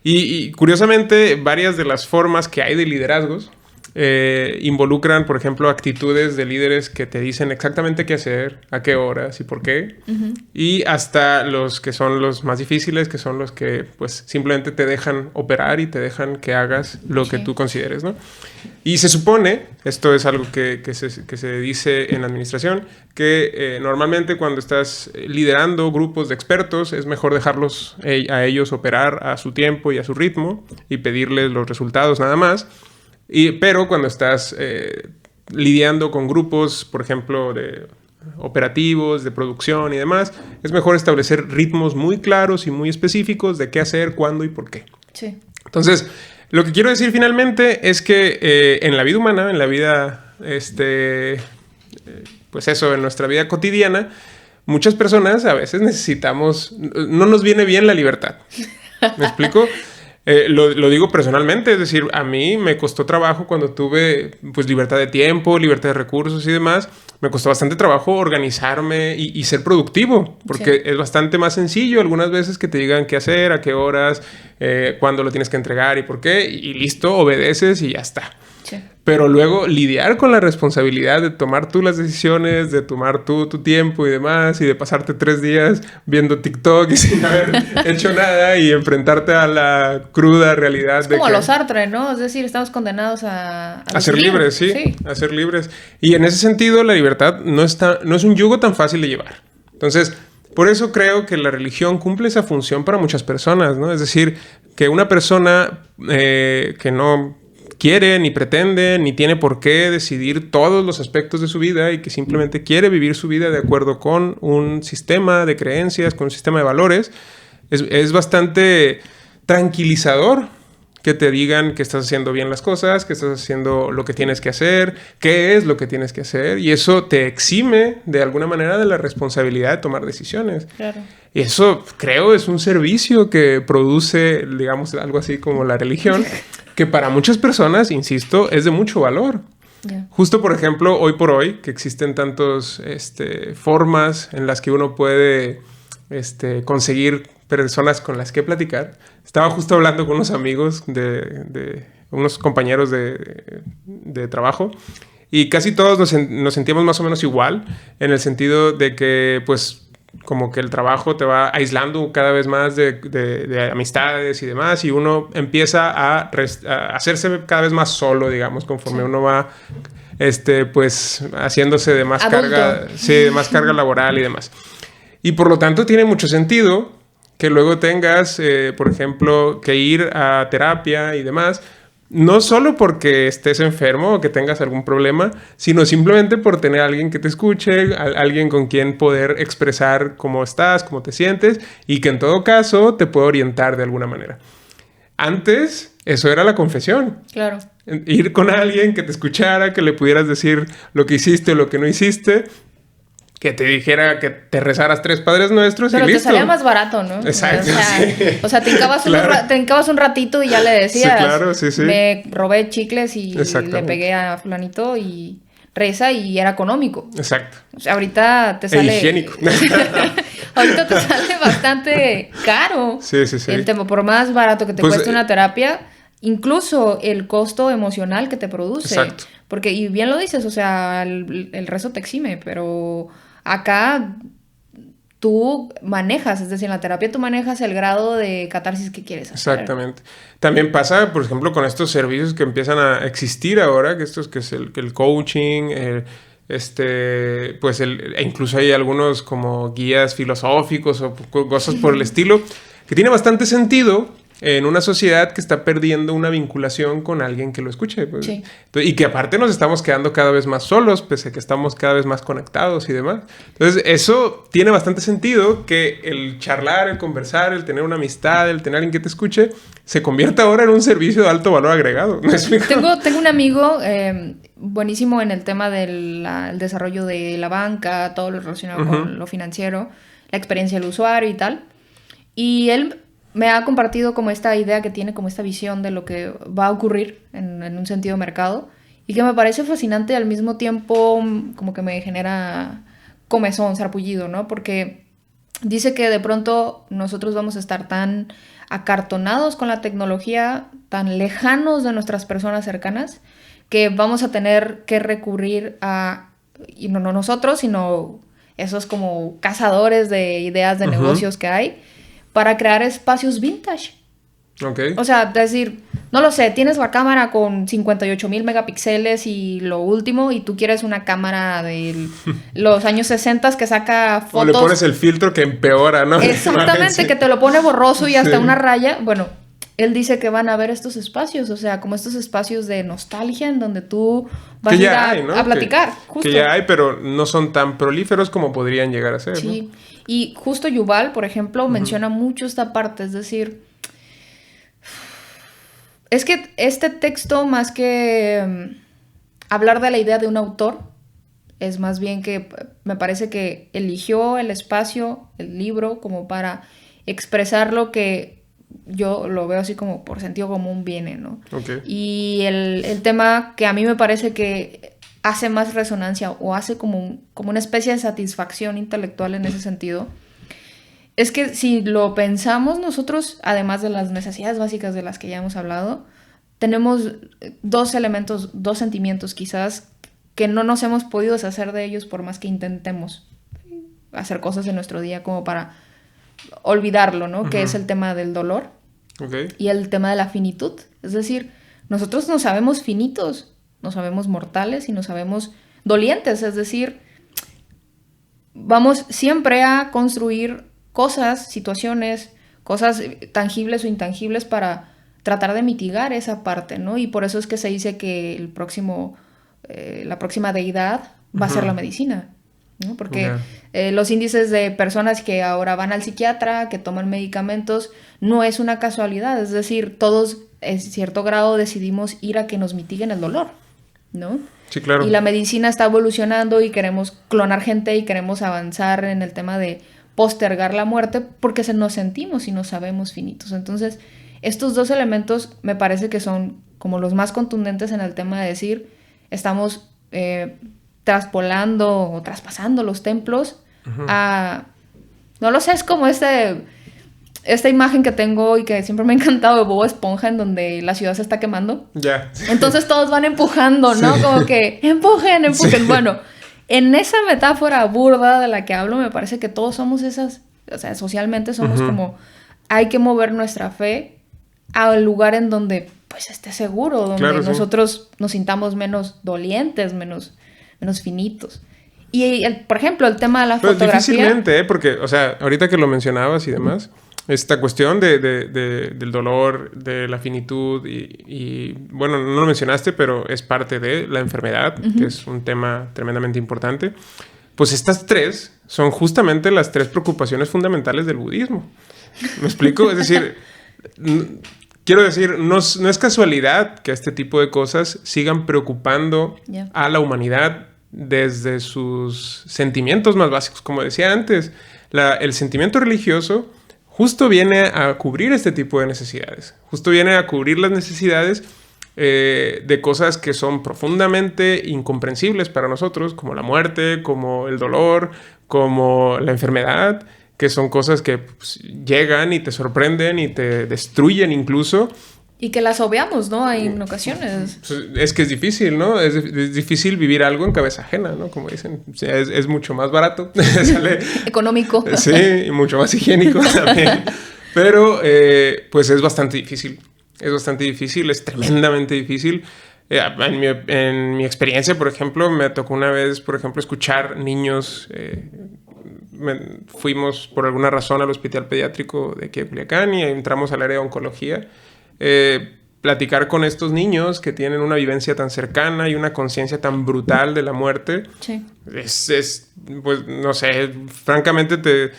Y curiosamente, varias de las formas que hay de liderazgos involucran, por ejemplo, actitudes de líderes que te dicen exactamente qué hacer, a qué horas y por qué. Uh-huh. Y hasta los que son los más difíciles, que son los que pues simplemente te dejan operar y te dejan que hagas lo que tú consideres, ¿no? Y se supone, esto es algo que se dice en la administración, que normalmente cuando estás liderando grupos de expertos es mejor dejarlos a ellos operar a su tiempo y a su ritmo y pedirles los resultados nada más. Pero cuando estás lidiando con grupos, por ejemplo, de operativos, de producción y demás, es mejor establecer ritmos muy claros y muy específicos de qué hacer, cuándo y por qué. Sí. Entonces, lo que quiero decir finalmente es que en la vida humana, en la vida, pues eso, en nuestra vida cotidiana, muchas personas a veces necesitamos, no nos viene bien la libertad. ¿Me explico? Lo digo personalmente, es decir, a mí me costó trabajo cuando tuve pues libertad de tiempo, libertad de recursos y demás. Me costó bastante trabajo organizarme y ser productivo, porque es bastante más sencillo algunas veces que te digan qué hacer, a qué horas, cuándo lo tienes que entregar y por qué, y listo, obedeces y ya está. Sí. Pero luego lidiar con la responsabilidad de tomar tú las decisiones, de tomar tú tu tiempo y demás, y de pasarte 3 días viendo TikTok y sin haber hecho nada y enfrentarte a la cruda realidad. Es como los Sartre, ¿no? Es decir, estamos condenados a ser libres, sí, a ser libres. Y en ese sentido la libertad no es un yugo tan fácil de llevar. Entonces, por eso creo que la religión cumple esa función para muchas personas, ¿no? Es decir, que una persona que no quiere, ni pretende, ni tiene por qué decidir todos los aspectos de su vida y que simplemente quiere vivir su vida de acuerdo con un sistema de creencias, con un sistema de valores, es bastante tranquilizador que te digan que estás haciendo bien las cosas, que estás haciendo lo que tienes que hacer, qué es lo que tienes que hacer, y eso te exime de alguna manera de la responsabilidad de tomar decisiones. Claro. Y eso, creo, es un servicio que produce, digamos, algo así como la religión, que para muchas personas, insisto, es de mucho valor. Yeah. Justo, por ejemplo, hoy por hoy, que existen tantas formas en las que uno puede conseguir personas con las que platicar. Estaba justo hablando con unos amigos de unos compañeros de trabajo, y casi todos nos sentíamos más o menos igual, en el sentido de que, pues, como que el trabajo te va aislando cada vez más de amistades y demás, y uno empieza a hacerse cada vez más solo, digamos, conforme uno va pues haciéndose de más carga, sí, de más carga laboral y demás. Y por lo tanto tiene mucho sentido que luego tengas, por ejemplo, que ir a terapia y demás, no solo porque estés enfermo o que tengas algún problema, sino simplemente por tener a alguien que te escuche, alguien con quien poder expresar cómo estás, cómo te sientes, y que en todo caso te pueda orientar de alguna manera. Antes, eso era la confesión. Claro. Ir con alguien que te escuchara, que le pudieras decir lo que hiciste o lo que no hiciste, que te dijera que te rezaras 3 Padres Nuestros. Pero y te listo. salía más barato, ¿no? Exacto. O sea, te hincabas un ratito y ya le decías. Sí, claro, sí. Me robé chicles y le pegué a fulanito y... reza y era económico. Exacto. O sea, ahorita te sale... higiénico. Ahorita te sale bastante caro. Sí. El tema, por más barato que te cueste una terapia, incluso el costo emocional que te produce. Exacto. Porque, y bien lo dices, o sea, el rezo te exime, pero acá tú manejas, es decir, en la terapia tú manejas el grado de catarsis que quieres hacer. Exactamente. También pasa, por ejemplo, con estos servicios que empiezan a existir ahora, que es el coaching, pues e incluso hay algunos como guías filosóficos o cosas por el estilo, que tiene bastante sentido en una sociedad que está perdiendo una vinculación con alguien que lo escuche. Pues. Sí. Y que aparte nos estamos quedando cada vez más solos, pese a que estamos cada vez más conectados y demás. Entonces, eso tiene bastante sentido, que el charlar, el conversar, el tener una amistad, el tener alguien que te escuche, se convierta ahora en un servicio de alto valor agregado. ¿Me explico? Tengo un amigo buenísimo en el tema del desarrollo de la banca, todo lo relacionado con lo financiero, la experiencia del usuario y tal. Y él me ha compartido como esta idea que tiene, como esta visión de lo que va a ocurrir en un sentido mercado, y que me parece fascinante, al mismo tiempo como que me genera comezón, sarpullido, ¿no? Porque dice que de pronto nosotros vamos a estar tan acartonados con la tecnología, tan lejanos de nuestras personas cercanas, que vamos a tener que recurrir a, y no nosotros, sino esos como cazadores de ideas de negocios que hay, para crear espacios vintage. Okay. O sea, decir, no lo sé, tienes la cámara con 58,000 megapíxeles y lo último, y tú quieres una cámara de los años 60 que saca fotos. O le pones el filtro que empeora, ¿no? Exactamente, que te lo pone borroso y hasta una raya. Bueno, él dice que van a haber estos espacios, o sea, como estos espacios de nostalgia en donde tú vas a platicar. Que ya hay, pero no son tan prolíferos como podrían llegar a ser. Sí, ¿no? Y justo Yuval, por ejemplo, menciona mucho esta parte, es decir, es que este texto, más que hablar de la idea de un autor, es más bien que me parece que eligió el espacio, el libro, como para expresar lo que yo lo veo así como por sentido común viene, ¿no? Okay. Y el tema que a mí me parece que hace más resonancia o hace como una especie de satisfacción intelectual en ese sentido, es que si lo pensamos nosotros, además de las necesidades básicas de las que ya hemos hablado, tenemos dos elementos, dos sentimientos quizás que no nos hemos podido deshacer de ellos por más que intentemos hacer cosas en nuestro día como para olvidarlo, ¿no? Que es el tema del dolor y el tema de la finitud. Es decir, nosotros nos sabemos finitos, nos sabemos mortales y nos sabemos dolientes, es decir, vamos siempre a construir cosas, situaciones, cosas tangibles o intangibles para tratar de mitigar esa parte, ¿no? Y por eso es que se dice que la próxima deidad va a ser la medicina, ¿no? Porque los índices de personas que ahora van al psiquiatra, que toman medicamentos, no es una casualidad, es decir, todos en cierto grado decidimos ir a que nos mitiguen el dolor, ¿no? Sí, claro. Y la medicina está evolucionando y queremos clonar gente y queremos avanzar en el tema de postergar la muerte porque nos sentimos y nos sabemos finitos. Entonces, estos dos elementos me parece que son como los más contundentes en el tema de decir, estamos traspolando o traspasando los templos a... No lo sé, es como esta imagen que tengo y que siempre me ha encantado de Bob Esponja, en donde la ciudad se está quemando. Ya. Entonces todos van empujando, ¿no? Sí. Como que empujen. Sí. Bueno, en esa metáfora burda de la que hablo, me parece que todos somos esas, o sea, socialmente somos como, hay que mover nuestra fe al lugar en donde pues esté seguro, donde nosotros nos sintamos menos dolientes, menos finitos. Y, por ejemplo, el tema de la fotografía... Difícilmente, porque, o sea, ahorita que lo mencionabas y demás, esta cuestión del dolor, de la finitud y bueno, no lo mencionaste, pero es parte de la enfermedad, que es un tema tremendamente importante. Pues estas tres son justamente las tres preocupaciones fundamentales del budismo. ¿Me explico? Es decir, quiero decir, no es casualidad que este tipo de cosas sigan preocupando a la humanidad desde sus sentimientos más básicos. Como decía antes, el sentimiento religioso justo viene a cubrir este tipo de necesidades. Justo viene a cubrir las necesidades de cosas que son profundamente incomprensibles para nosotros, como la muerte, como el dolor, como la enfermedad, que son cosas que pues, llegan y te sorprenden y te destruyen incluso. Y que las obviamos, ¿no? En ocasiones. Es que es difícil, ¿no? Es difícil vivir algo en cabeza ajena, ¿no? Como dicen. O sea, es mucho más barato. Sale, económico. Sí, y mucho más higiénico también. Pero, pues es bastante difícil. Es bastante difícil, es tremendamente difícil. En mi experiencia, por ejemplo, me tocó una vez, por ejemplo, escuchar niños... fuimos por alguna razón al hospital pediátrico de aquí de Culiacán y entramos al área de oncología. Platicar con estos niños que tienen una vivencia tan cercana y una conciencia tan brutal de la muerte, sí. Pues, no sé, francamente te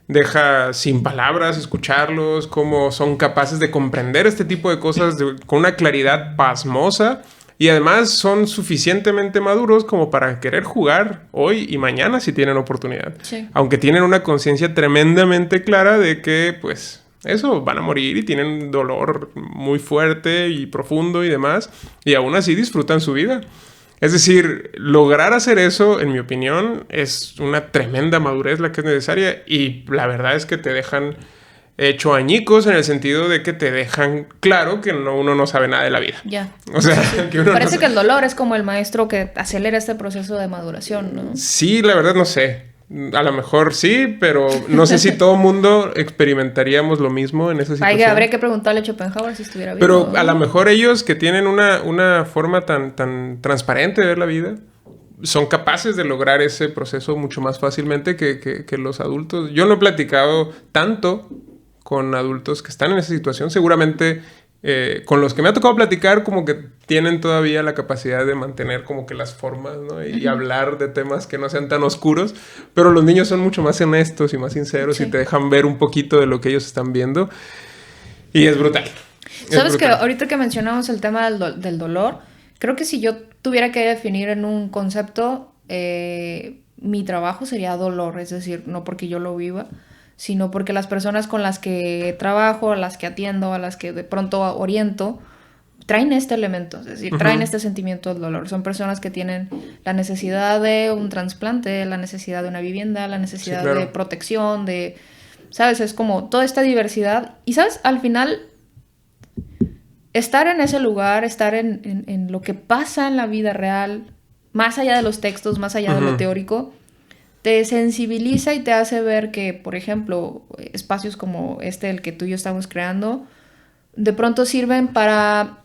deja sin palabras escucharlos, cómo son capaces de comprender este tipo de cosas con una claridad pasmosa y además son suficientemente maduros como para querer jugar hoy y mañana si tienen oportunidad. Sí. Aunque tienen una conciencia tremendamente clara de que, pues... eso, van a morir y tienen un dolor muy fuerte y profundo y demás, y aún así disfrutan su vida. Es decir, lograr hacer eso, en mi opinión, es una tremenda madurez la que es necesaria, y la verdad es que te dejan hecho añicos en el sentido de que te dejan claro que uno no sabe nada de la vida. Ya. O sea, que uno parece que el dolor es como el maestro que acelera este proceso de maduración, ¿no? Sí, la verdad no sé. A lo mejor sí, pero no sé si todo mundo experimentaríamos lo mismo en esa situación. Habría que preguntarle a Schopenhauer si estuviera vivo. Pero a lo mejor ellos que tienen una forma tan transparente de ver la vida, son capaces de lograr ese proceso mucho más fácilmente que los adultos. Yo no he platicado tanto con adultos que están en esa situación. Seguramente con los que me ha tocado platicar como que tienen todavía la capacidad de mantener como que las formas, ¿no? Y hablar de temas que no sean tan oscuros, pero los niños son mucho más honestos y más sinceros, sí. Y te dejan ver un poquito de lo que ellos están viendo y es brutal. ¿Sabes que ahorita que mencionamos el tema del dolor, creo que si yo tuviera que definir en un concepto, mi trabajo sería dolor, es decir, no porque yo lo viva, sino porque las personas con las que trabajo, a las que atiendo, a las que de pronto oriento, traen este elemento, es decir, traen este sentimiento del dolor. Son personas que tienen la necesidad de un trasplante, la necesidad de una vivienda, la necesidad de protección, ¿sabes? Es como toda esta diversidad. Y, ¿sabes? Al final, estar en ese lugar, estar en lo que pasa en la vida real, más allá de los textos, más allá de lo teórico, te sensibiliza y te hace ver que, por ejemplo, espacios como el que tú y yo estamos creando, de pronto sirven para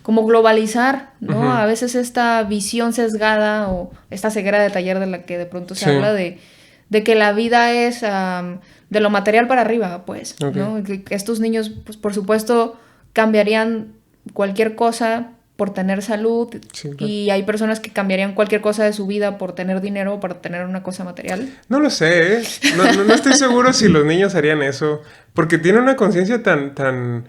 como globalizar, ¿no? A veces esta visión sesgada o esta ceguera de taller de la que de pronto se habla de que la vida es de lo material para arriba, pues, ¿no? Que estos niños, pues, por supuesto, cambiarían cualquier cosa por tener salud, y hay personas que cambiarían cualquier cosa de su vida por tener dinero o por tener una cosa material. No lo sé, ¿eh? No estoy seguro si los niños harían eso, porque tienen una conciencia tan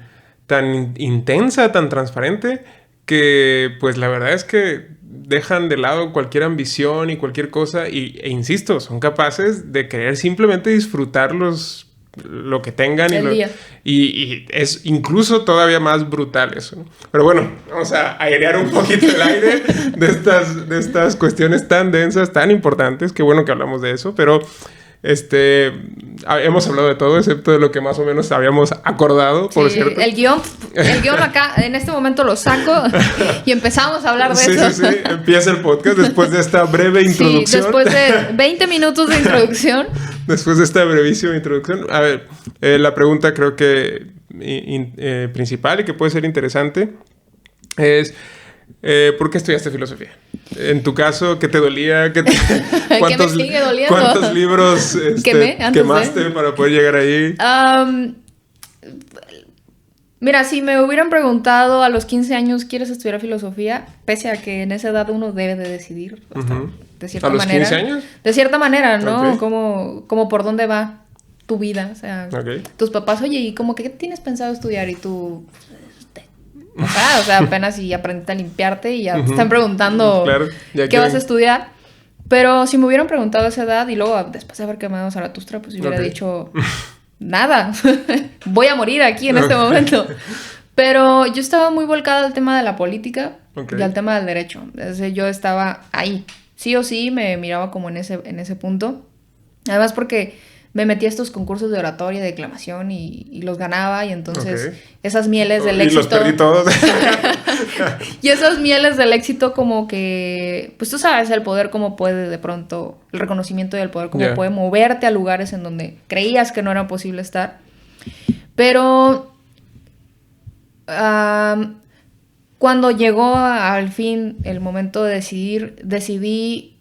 intensa, tan transparente, que pues la verdad es que dejan de lado cualquier ambición y cualquier cosa, e insisto, son capaces de querer simplemente disfrutar lo que tengan y es incluso todavía más brutal eso, ¿no? Pero bueno, vamos a airear un poquito el aire de estas cuestiones tan densas, tan importantes. Qué bueno que hablamos de eso, pero hemos hablado de todo excepto de lo que más o menos habíamos acordado, por cierto. El guión acá en este momento lo saco y empezamos a hablar de eso. Sí, empieza el podcast después de esta breve introducción. Sí, después de 20 minutos de introducción. Después de esta brevísima introducción, a ver, la pregunta creo que principal y que puede ser interesante es ¿por qué estudiaste filosofía? En tu caso, ¿qué te dolía? ¿Cuántos libros quemaste para poder llegar ahí? Mira, si me hubieran preguntado a los 15 años, ¿quieres estudiar filosofía? Pese a que en esa edad uno debe de decidir. De cierta ¿A los manera, 15 años? De cierta manera, ¿no? Como por dónde va tu vida. O sea, tus papás, oye, ¿y como que qué tienes pensado estudiar? Y tú... o sea, apenas si aprendiste a limpiarte y ya te están preguntando qué vas a estudiar. Pero si me hubieran preguntado a esa edad y luego después de haber quemado Zaratustra, pues hubiera dicho... nada, voy a morir aquí en este momento. Pero yo estaba muy volcada al tema de la política Ok. y al tema del derecho. Entonces yo estaba ahí. Sí o sí me miraba como en ese punto. Además porque me metí a estos concursos de oratoria, de declamación y los ganaba. Y entonces Ok. esas mieles del Y los éxito... perdí todos. Y esas mieles del éxito como que... Pues tú sabes el poder cómo puede de pronto... El reconocimiento y el poder cómo Ya. puede moverte a lugares en donde creías que no era posible estar. Pero... cuando llegó al fin el momento de decidir, decidí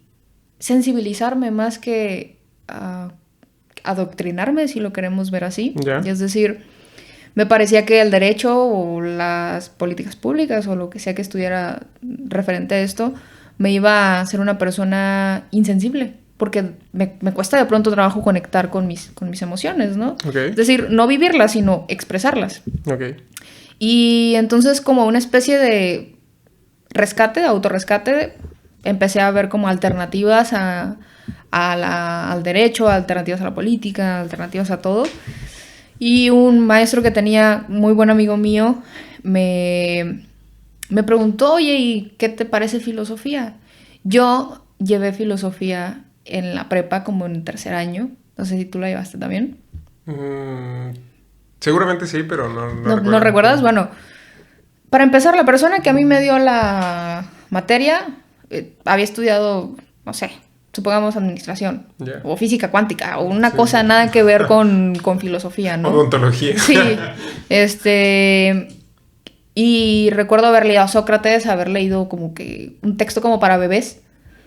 sensibilizarme más que adoctrinarme, si lo queremos ver así. Ya. Y es decir, me parecía que el derecho o las políticas públicas o lo que sea que estudiara referente a esto me iba a hacer una persona insensible. Porque me cuesta de pronto trabajo conectar con mis emociones, ¿no? Ok. Es decir, no vivirlas, sino expresarlas. Ok. Y entonces como una especie de rescate, de autorrescate, empecé a ver como alternativas al derecho, alternativas a la política, alternativas a todo. Y un maestro que tenía, muy buen amigo mío, me preguntó, oye, ¿y qué te parece filosofía? Yo llevé filosofía en la prepa como en tercer año. No sé si tú la llevaste también. Seguramente sí, pero no ¿No recuerdo. recuerdas? Bueno, para empezar, la persona que a mí me dio la materia había estudiado, no sé, supongamos administración Ya. o física cuántica o una Sí. cosa nada que ver con filosofía, ¿no? Odontología. Sí, y recuerdo haber leído a Sócrates, haber leído como que un texto como para bebés,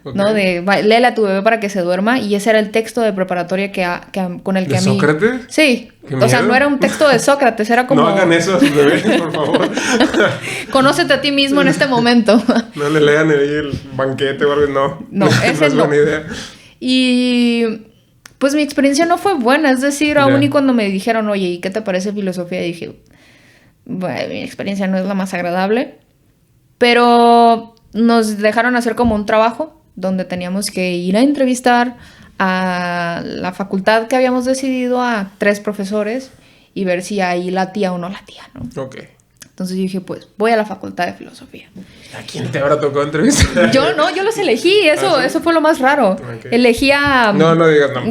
Ok. ¿no? Léele a tu bebé para que se duerma, y ese era el texto de preparatoria con el que ¿De a mí... Sócrates? Sí, ¡Qué o sea, miedo! no era un texto de Sócrates, era como... No hagan eso a sus bebés, por favor. Conócete a ti mismo en este momento. No le lean ahí el banquete o algo. No. No, ese es no. buena idea. Y pues mi experiencia no fue buena, es decir, aún Ya. y cuando me dijeron, oye, ¿y qué te parece filosofía? Dije, bueno, mi experiencia no es la más agradable, pero nos dejaron hacer como un trabajo donde teníamos que ir a entrevistar a la facultad que habíamos decidido, a 3 profesores, y ver si ahí latía o no latía, ¿no? Ok. Entonces yo dije, pues voy a la facultad de filosofía. ¿A quién te habrá tocado entrevistar? Yo no, yo los elegí, ¿Ah, sí? eso fue lo más raro. Ok. Elegí a... No digas no.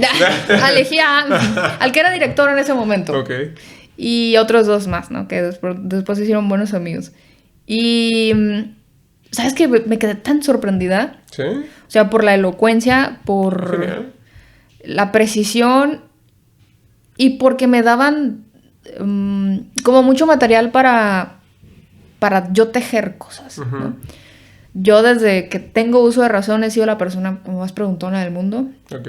Elegí al que era director en ese momento. Ok. Y otros 2 más, ¿no? Que después se hicieron buenos amigos. Y... ¿Sabes qué? Me quedé tan sorprendida. ¿Sí? O sea, por la elocuencia, por Genial. la precisión y porque me daban como mucho material para yo tejer cosas, ¿no? Ujú. Yo desde que tengo uso de razón he sido la persona más preguntona del mundo. Ok.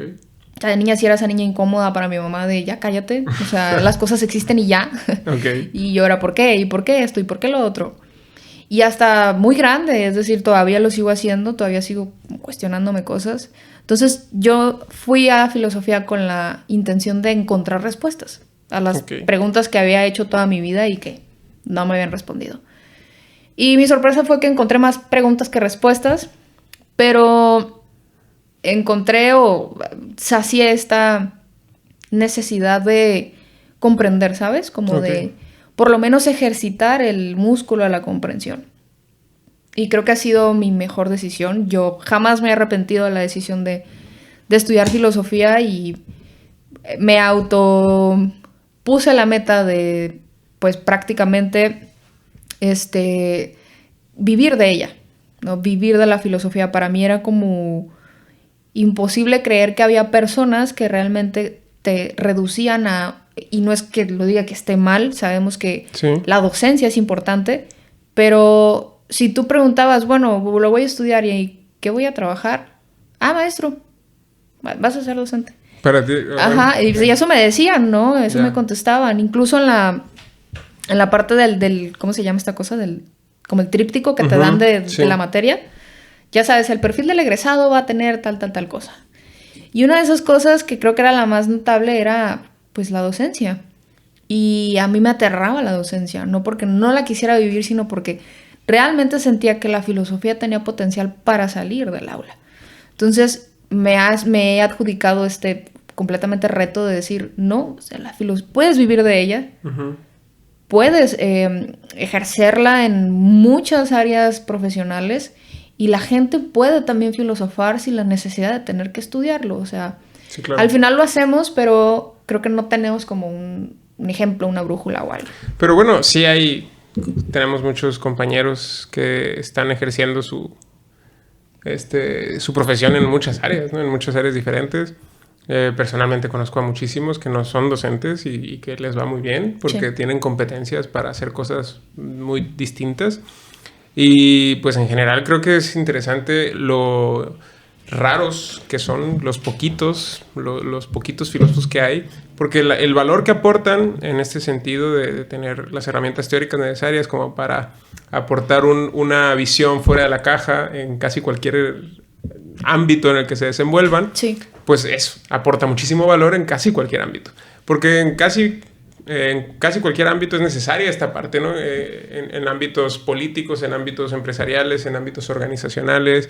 O sea, de niña sí era esa niña incómoda para mi mamá de ya cállate, o sea, las cosas existen y ya. Ok. Y yo era ¿por qué? ¿Y por qué esto? ¿Y por qué lo otro? Y hasta muy grande, es decir, todavía lo sigo haciendo, todavía sigo cuestionándome cosas. Entonces yo fui a filosofía con la intención de encontrar respuestas a las Ok. preguntas que había hecho toda mi vida y que no me habían respondido. Y mi sorpresa fue que encontré más preguntas que respuestas, pero encontré o sacié esta necesidad de comprender, ¿sabes? Como Ok. de por lo menos ejercitar el músculo de la comprensión. Y creo que ha sido mi mejor decisión. Yo jamás me he arrepentido de la decisión de estudiar filosofía y me puse la meta de, pues prácticamente, vivir de ella, ¿no? Vivir de la filosofía. Para mí era como imposible creer que había personas que realmente te reducían a... Y no es que lo diga que esté mal, sabemos que Sí. la docencia es importante, pero si tú preguntabas, bueno, lo voy a estudiar y ¿qué voy a trabajar? Ah, maestro, vas a ser docente. Para ti. Ajá, y eso me decían, ¿no? Eso Ya. me contestaban. Incluso en la parte del ¿cómo se llama esta cosa? Como el tríptico que te dan de sí. la materia. Ya sabes, el perfil del egresado va a tener tal cosa. Y una de esas cosas que creo que era la más notable era, pues, la docencia. Y a mí me aterraba la docencia, no porque no la quisiera vivir, sino porque realmente sentía que la filosofía tenía potencial para salir del aula. Entonces, me he adjudicado completamente reto de decir, no, o sea, puedes vivir de ella, Ujú. puedes ejercerla en muchas áreas profesionales y la gente puede también filosofar sin la necesidad de tener que estudiarlo. O sea, Sí, claro. al final lo hacemos, pero creo que no tenemos como un ejemplo, una brújula o algo. Pero bueno, tenemos muchos compañeros que están ejerciendo su profesión en muchas áreas, ¿no? En muchas áreas diferentes. Personalmente conozco a muchísimos que no son docentes y que les va muy bien porque tienen competencias para hacer cosas muy distintas. Y pues en general creo que es interesante lo raros que son los poquitos filósofos que hay, porque el valor que aportan en este sentido de tener las herramientas teóricas necesarias como para aportar una visión fuera de la caja en casi cualquier ámbito en el que se desenvuelvan, pues eso aporta muchísimo valor en casi cualquier ámbito, porque en casi cualquier ámbito es necesaria esta parte, ¿no? En ámbitos políticos, en ámbitos empresariales, en ámbitos organizacionales.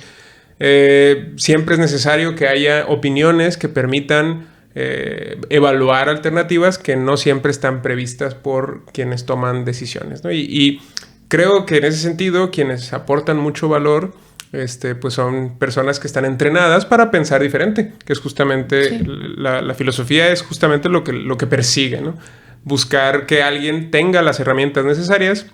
Siempre es necesario que haya opiniones que permitan evaluar alternativas que no siempre están previstas por quienes toman decisiones, ¿no? Y creo que en ese sentido quienes aportan mucho valor pues son personas que están entrenadas para pensar diferente, que es justamente la filosofía es justamente lo que persigue, ¿no? Buscar que alguien tenga las herramientas necesarias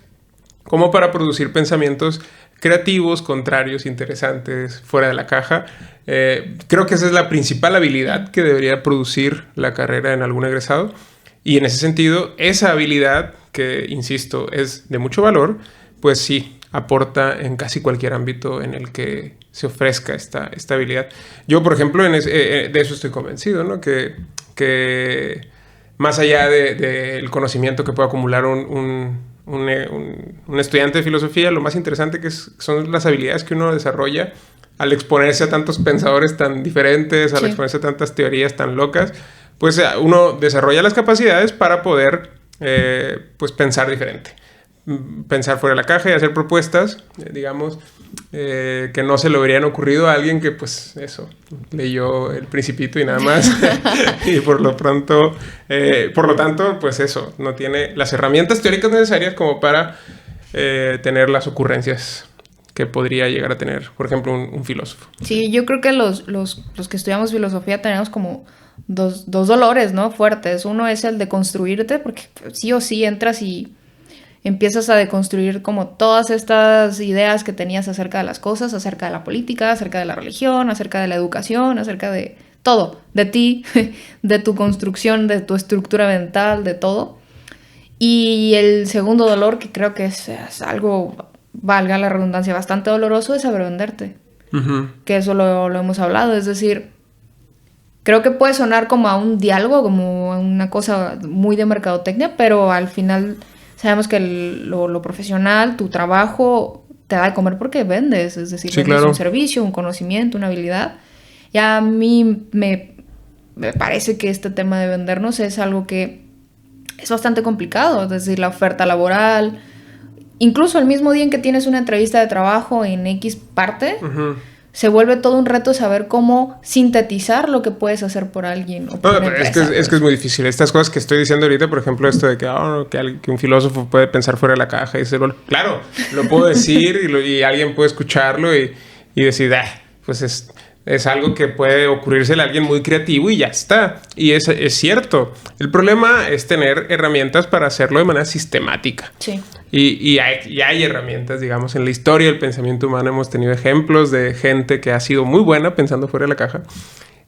como para producir pensamientos creativos, contrarios, interesantes, fuera de la caja. Creo que esa es la principal habilidad que debería producir la carrera en algún egresado. Y en ese sentido, esa habilidad, que insisto, es de mucho valor, pues sí, aporta en casi cualquier ámbito en el que se ofrezca esta habilidad. Yo, por ejemplo, de eso estoy convencido, ¿no? Que más allá del conocimiento que puede acumular un estudiante de filosofía, lo más interesante son las habilidades que uno desarrolla al exponerse a tantos pensadores tan diferentes, al exponerse a tantas teorías tan locas, pues uno desarrolla las capacidades para poder pues pensar diferente, pensar fuera de la caja y hacer propuestas, digamos, que no se le habrían ocurrido a alguien que, pues, eso, leyó El Principito y nada más. Y por lo tanto, pues eso, no tiene las herramientas teóricas necesarias como para tener las ocurrencias que podría llegar a tener, por ejemplo, un filósofo. Sí, yo creo que los que estudiamos filosofía tenemos como dos dolores, ¿no? Fuertes. Uno es el de construirte, porque sí o sí entras y empiezas a deconstruir como todas estas ideas que tenías acerca de las cosas, acerca de la política, acerca de la religión, acerca de la educación, acerca de todo, de ti, de tu construcción, de tu estructura mental, de todo. Y el segundo dolor, que creo que es algo, valga la redundancia, bastante doloroso, es saber venderte. Uh-huh. Que eso lo hemos hablado, es decir, creo que puede sonar como a un diálogo, como a una cosa muy de mercadotecnia, pero al final sabemos que lo profesional, tu trabajo, te da de comer porque vendes. Es decir, vendes un servicio, un conocimiento, una habilidad. Y a mí me parece que este tema de vendernos es algo que es bastante complicado. Es decir, la oferta laboral, incluso el mismo día en que tienes una entrevista de trabajo en X parte, uh-huh, se vuelve todo un reto saber cómo sintetizar lo que puedes hacer por alguien. O por una empresa, es que es muy difícil. Estas cosas que estoy diciendo ahorita, por ejemplo, esto de que un filósofo puede pensar fuera de la caja y decirlo. Claro, lo puedo decir y alguien puede escucharlo y decir, pues es algo que puede ocurrírsele a alguien muy creativo y ya está. Y es cierto. El problema es tener herramientas para hacerlo de manera sistemática. Sí. Y hay herramientas, digamos, en la historia del pensamiento humano hemos tenido ejemplos de gente que ha sido muy buena pensando fuera de la caja.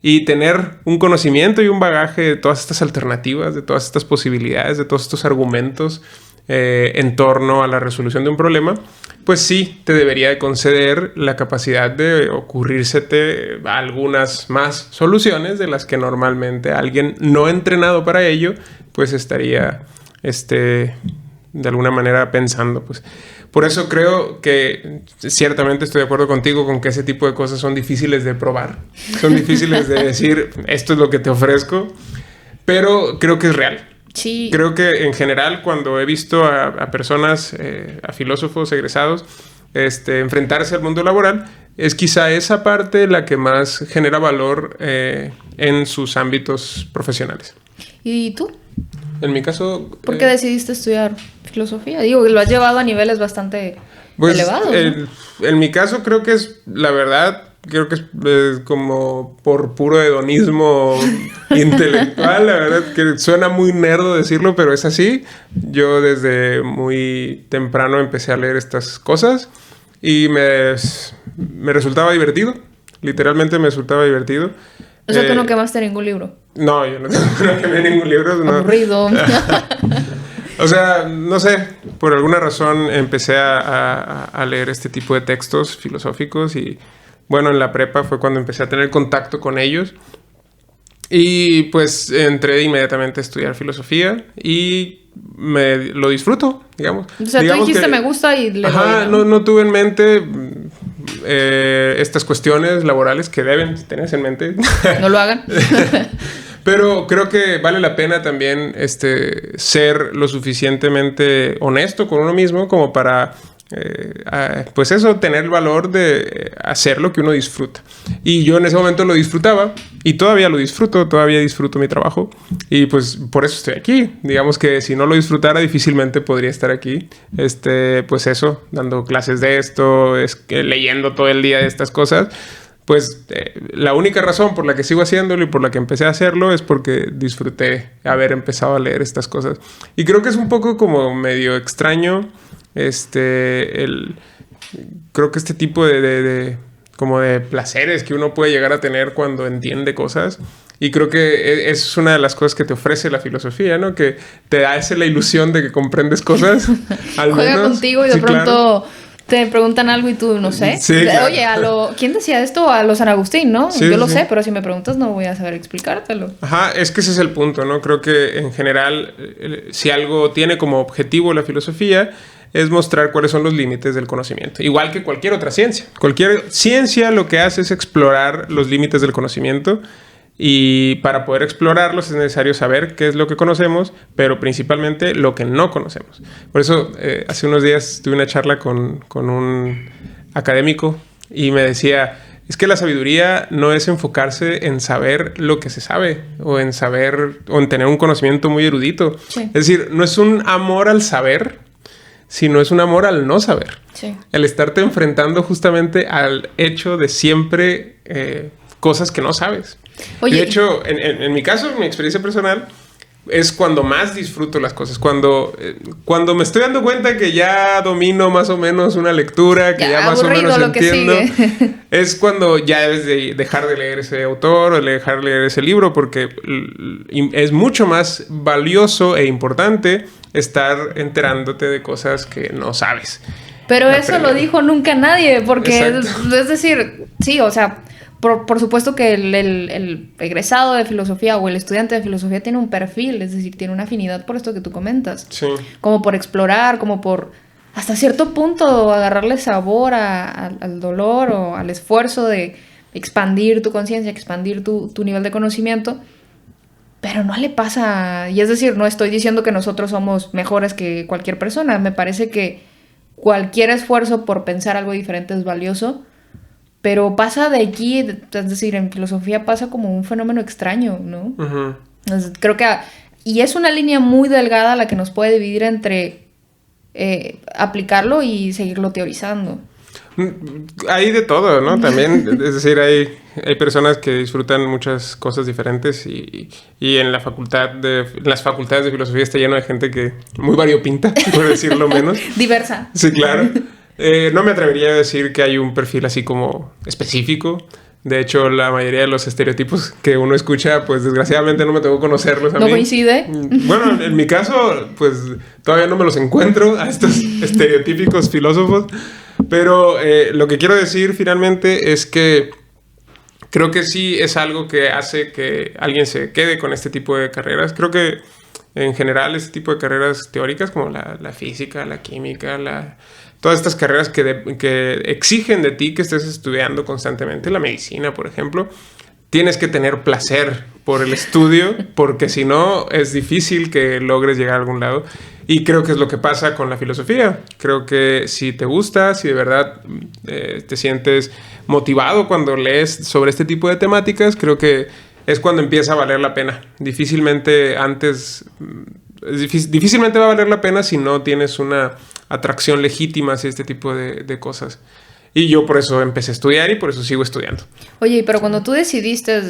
Y tener un conocimiento y un bagaje de todas estas alternativas, de todas estas posibilidades, de todos estos argumentos en torno a la resolución de un problema, pues sí te debería de conceder la capacidad de ocurrírsete algunas más soluciones de las que normalmente alguien no entrenado para ello, pues estaría de alguna manera pensando, pues. Por eso creo que ciertamente estoy de acuerdo contigo con que ese tipo de cosas son difíciles de probar. Son difíciles de decir, esto es lo que te ofrezco, pero creo que es real. Sí. Creo que en general cuando he visto a personas, a filósofos egresados, enfrentarse al mundo laboral, es quizá esa parte la que más genera valor en sus ámbitos profesionales. ¿Y tú? En mi caso... ¿Por qué decidiste estudiar filosofía? Digo, lo has llevado a niveles bastante elevados, ¿no? En mi caso creo que es, la verdad, creo que es como por puro hedonismo intelectual. La verdad que suena muy nerdo decirlo, pero es así. Yo desde muy temprano empecé a leer estas cosas y me resultaba divertido. Literalmente me resultaba divertido. O sea, ¿tú no quemaste ningún libro? No, yo no quemé ningún libro. No. Aburrido. O sea, no sé, por alguna razón empecé a leer este tipo de textos filosóficos y bueno, en la prepa fue cuando empecé a tener contacto con ellos y pues entré inmediatamente a estudiar filosofía y lo disfruto, digamos. O sea, tú dijiste me gusta y le doy, ¿no? No tuve en mente estas cuestiones laborales que deben tenerse en mente. No lo hagan. Pero creo que vale la pena también ser lo suficientemente honesto con uno mismo como para, pues eso, tener el valor de hacer lo que uno disfruta. Y yo en ese momento lo disfrutaba y todavía lo disfruto, todavía disfruto mi trabajo y pues por eso estoy aquí. Digamos que si no lo disfrutara difícilmente podría estar aquí, pues eso, dando clases de esto, leyendo todo el día de estas cosas. Pues la única razón por la que sigo haciéndolo y por la que empecé a hacerlo es porque disfruté haber empezado a leer estas cosas. Y creo que es un poco como medio extraño creo que este tipo como de placeres que uno puede llegar a tener cuando entiende cosas. Y creo que es una de las cosas que te ofrece la filosofía, ¿no? Que te hace la ilusión de que comprendes cosas. Juega contigo y de pronto... Claro. Te preguntan algo y tú, no sé. Sí, claro. Oye, ¿quién decía esto? A los San Agustín, ¿no? Sí, yo lo sé, pero si me preguntas no voy a saber explicártelo. Ajá, es que ese es el punto, ¿no? Creo que en general, si algo tiene como objetivo la filosofía, es mostrar cuáles son los límites del conocimiento. Igual que cualquier otra ciencia. Cualquier ciencia lo que hace es explorar los límites del conocimiento. Y para poder explorarlos es necesario saber qué es lo que conocemos, pero principalmente lo que no conocemos. Por eso, hace unos días tuve una charla con un académico y me decía, es que la sabiduría no es enfocarse en saber lo que se sabe o en tener un conocimiento muy erudito. Sí. Es decir, no es un amor al saber, sino es un amor al no saber. Sí. El estarte enfrentando justamente al hecho de siempre cosas que no sabes. Oye, de hecho, en mi caso, mi experiencia personal, es cuando más disfruto las cosas. Cuando me estoy dando cuenta que ya domino más o menos una lectura, que ya más o menos entiendo, es cuando ya debes de dejar de leer ese autor o dejar de leer ese libro, porque es mucho más valioso e importante estar enterándote de cosas que no sabes. Pero eso lo dijo nunca nadie, porque es decir, sí, o sea... Por supuesto que el egresado de filosofía o el estudiante de filosofía tiene un perfil, es decir, tiene una afinidad por esto que tú comentas. Sí. Como por explorar, como por hasta cierto punto agarrarle sabor al dolor o al esfuerzo de expandir tu conciencia, expandir tu nivel de conocimiento. Pero no le pasa, y es decir, no estoy diciendo que nosotros somos mejores que cualquier persona. Me parece que cualquier esfuerzo por pensar algo diferente es valioso. Pero pasa de aquí, es decir, en filosofía pasa como un fenómeno extraño, ¿no? Uh-huh. Entonces, creo que... Y es una línea muy delgada la que nos puede dividir entre aplicarlo y seguirlo teorizando. Hay de todo, ¿no? También, es decir, hay personas que disfrutan muchas cosas diferentes y en las facultades de filosofía está lleno de gente que muy variopinta, por decirlo menos. Diversa. Sí, claro. No me atrevería a decir que hay un perfil así como específico. De hecho, la mayoría de los estereotipos que uno escucha, pues desgraciadamente no me tocó conocerlos a mí. ¿No coincide? Bueno, en mi caso, pues todavía no me los encuentro a estos estereotípicos filósofos. Pero lo que quiero decir finalmente es que creo que sí es algo que hace que alguien se quede con este tipo de carreras. Creo que en general este tipo de carreras teóricas como la física, la química, todas estas carreras que exigen de ti que estés estudiando constantemente, la medicina, por ejemplo, tienes que tener placer por el estudio, porque si no es difícil que logres llegar a algún lado. Y creo que es lo que pasa con la filosofía. Creo que si te gusta, si de verdad te sientes motivado cuando lees sobre este tipo de temáticas, creo que es cuando empieza a valer la pena. Difícilmente antes difícilmente va a valer la pena si no tienes una atracción legítima hacia este tipo de cosas. Y yo por eso empecé a estudiar y por eso sigo estudiando. Oye, pero cuando tú decidiste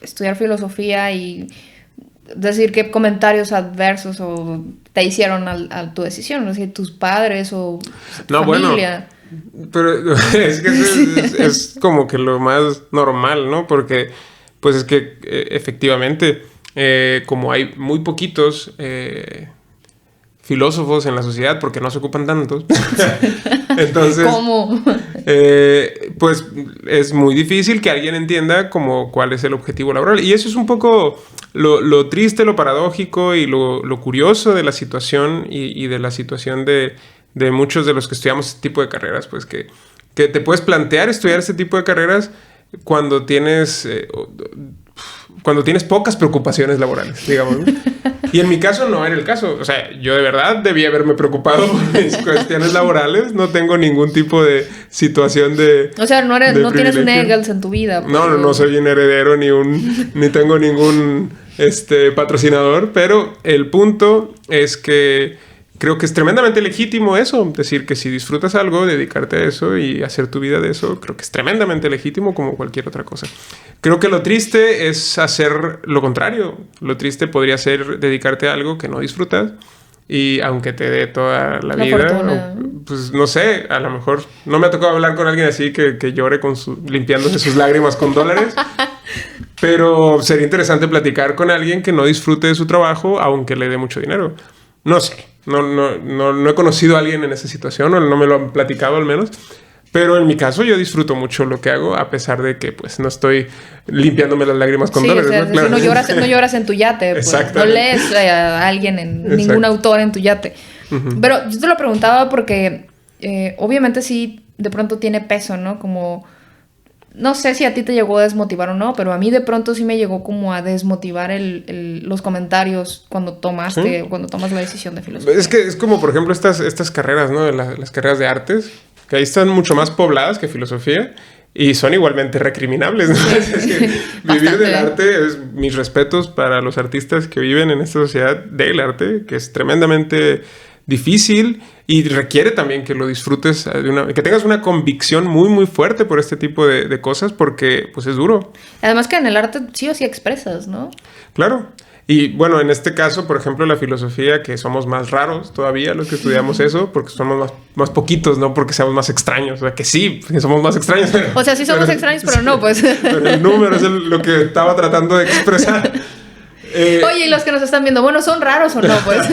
estudiar filosofía y decir qué comentarios adversos o te hicieron a tu decisión, no sé, tus padres o tu familia. Bueno, pero es que es como que lo más normal, ¿no? Porque pues es que efectivamente como hay muy poquitos filósofos en la sociedad, porque no se ocupan tantos. Entonces, ¿cómo? Pues es muy difícil que alguien entienda como cuál es el objetivo laboral. Y eso es un poco lo triste, lo paradójico y lo curioso de la situación y de la situación de muchos de los que estudiamos este tipo de carreras. Pues que te puedes plantear estudiar este tipo de carreras cuando tienes pocas preocupaciones laborales, digamos, ¿no? Y en mi caso no era el caso. O sea, yo de verdad debía haberme preocupado por mis cuestiones laborales. No tengo ningún tipo de situación de... O sea, no tienes un Engels en tu vida. Pues. No soy un heredero ni tengo ningún patrocinador. Pero el punto es que creo que es tremendamente legítimo eso. Decir que si disfrutas algo, dedicarte a eso y hacer tu vida de eso, creo que es tremendamente legítimo como cualquier otra cosa. Creo que lo triste es hacer lo contrario. Lo triste podría ser dedicarte a algo que no disfrutas y aunque te dé toda la vida, pues no sé, a lo mejor no me ha tocado hablar con alguien así que llore limpiándose sus lágrimas con dólares. Pero sería interesante platicar con alguien que no disfrute de su trabajo aunque le dé mucho dinero. No sé, no he conocido a alguien en esa situación, o no me lo han platicado al menos. Pero en mi caso yo disfruto mucho lo que hago, a pesar de que pues no estoy limpiándome las lágrimas con dólares. O sea, ¿no? Claro. No lloras en tu yate, pues, no lees a alguien, ningún autor en tu yate. Uh-huh. Pero yo te lo preguntaba porque obviamente sí, de pronto tiene peso, ¿no? Como, no sé si a ti te llegó a desmotivar o no, pero a mí de pronto sí me llegó como a desmotivar los comentarios cuando tomas la decisión de filosofía. Es que es como, por ejemplo, estas carreras, ¿no? Las carreras de artes, que ahí están mucho más pobladas que filosofía y son igualmente recriminables, ¿no? Sí. Es que vivir del arte mis respetos para los artistas que viven en esta sociedad del arte, que es tremendamente difícil y requiere también que lo disfrutes, que tengas una convicción muy, muy fuerte por este tipo de cosas, porque pues es duro. Además que en el arte sí o sí expresas, ¿no? Claro. Y bueno, en este caso, por ejemplo, la filosofía, que somos más raros todavía los que estudiamos eso, porque somos más poquitos, no porque seamos más extraños. O sea, que sí, que somos más extraños. O sea, sí somos extraños, pero no, pues. Pero el número es lo que estaba tratando de expresar. Oye, y los que nos están viendo, bueno, ¿son raros o no? Pues.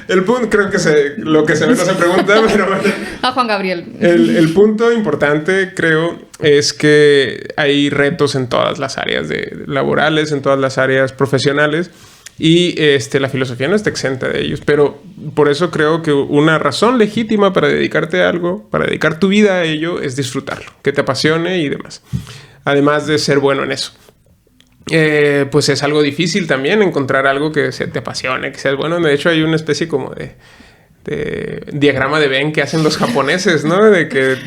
El punto, creo que lo que se ve no se pregunta, pero bueno. A Juan Gabriel. El punto importante, creo, es que hay retos en todas las áreas laborales, en todas las áreas profesionales, y la filosofía no está exenta de ellos. Pero por eso creo que una razón legítima para dedicarte a algo, para dedicar tu vida a ello, es disfrutarlo, que te apasione y demás. Además de ser bueno en eso. Pues es algo difícil también encontrar algo que te apasione, que seas bueno. De hecho, hay una especie como de diagrama de Venn que hacen los japoneses, ¿no? De que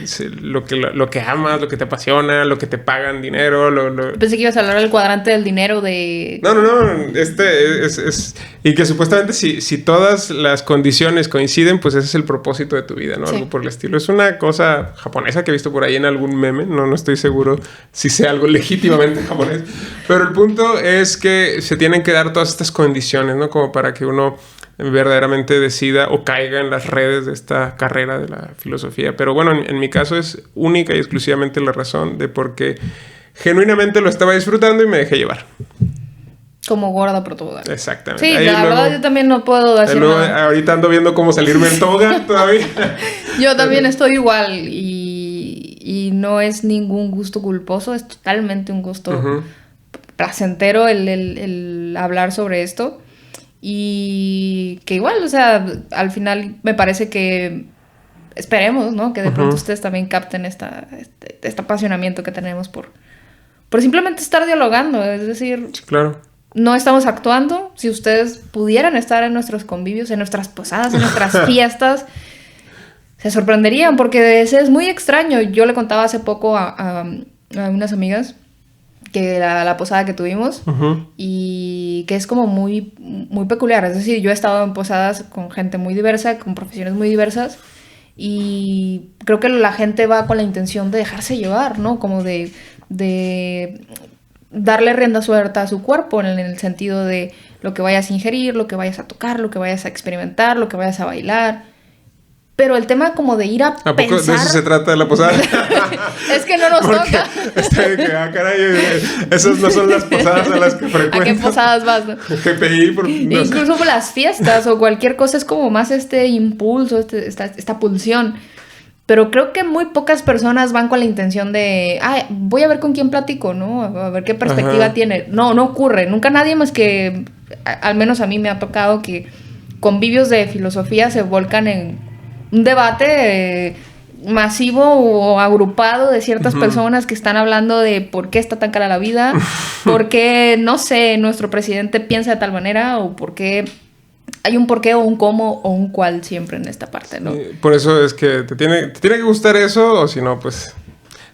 lo que amas, lo que te apasiona, lo que te pagan dinero. Pensé que ibas a hablar del cuadrante del dinero de... No. Y que supuestamente si todas las condiciones coinciden, pues ese es el propósito de tu vida, ¿no? Sí. Algo por el estilo. Es una cosa japonesa que he visto por ahí en algún meme. No estoy seguro si sea algo legítimamente japonés. Pero el punto es que se tienen que dar todas estas condiciones, ¿no? Como para que uno verdaderamente decida o caiga en las redes de esta carrera de la filosofía. Pero bueno, en mi caso es única y exclusivamente la razón de por qué genuinamente lo estaba disfrutando y me dejé llevar. Como gorda por toda. Exactamente. Sí, la verdad yo también no puedo decir nada. Ahorita ando viendo cómo salirme en toga todavía. Yo también estoy igual y no es ningún gusto culposo, es totalmente un gusto placentero el hablar sobre esto. Y que igual, o sea, al final me parece que esperemos, ¿no? Que de pronto ustedes también capten este apasionamiento que tenemos por simplemente estar dialogando. Es decir, sí, claro. No estamos actuando. Si ustedes pudieran estar en nuestros convivios, en nuestras posadas, en nuestras fiestas, se sorprenderían porque es muy extraño. Yo le contaba hace poco a unas amigas que la posada que tuvimos, y que es como muy, muy peculiar. Es decir, yo he estado en posadas con gente muy diversa, con profesiones muy diversas, y creo que la gente va con la intención de dejarse llevar, ¿no? Como de darle rienda suelta a su cuerpo, en el sentido de lo que vayas a ingerir, lo que vayas a tocar, lo que vayas a experimentar, lo que vayas a bailar. Pero el tema como de ir a poco pensar... de eso se trata de la posada? Es que no nos toca. Está de que, caray, esas no son las posadas a las que frecuento. ¿A qué posadas vas, no? GPI, no incluso sé. Las fiestas o cualquier cosa es como más este impulso, esta pulsión. Pero creo que muy pocas personas van con la intención de, voy a ver con quién platico, ¿no? A ver qué perspectiva tiene. No ocurre. Nunca nadie más que, al menos a mí me ha tocado que convivios de filosofía se volcan en un debate masivo o agrupado de ciertas personas que están hablando de por qué está tan cara la vida, por qué, no sé, nuestro presidente piensa de tal manera, o por qué hay un por qué o un cómo o un cuál siempre en esta parte, ¿no? Por eso es que te tiene que gustar eso, o si no, pues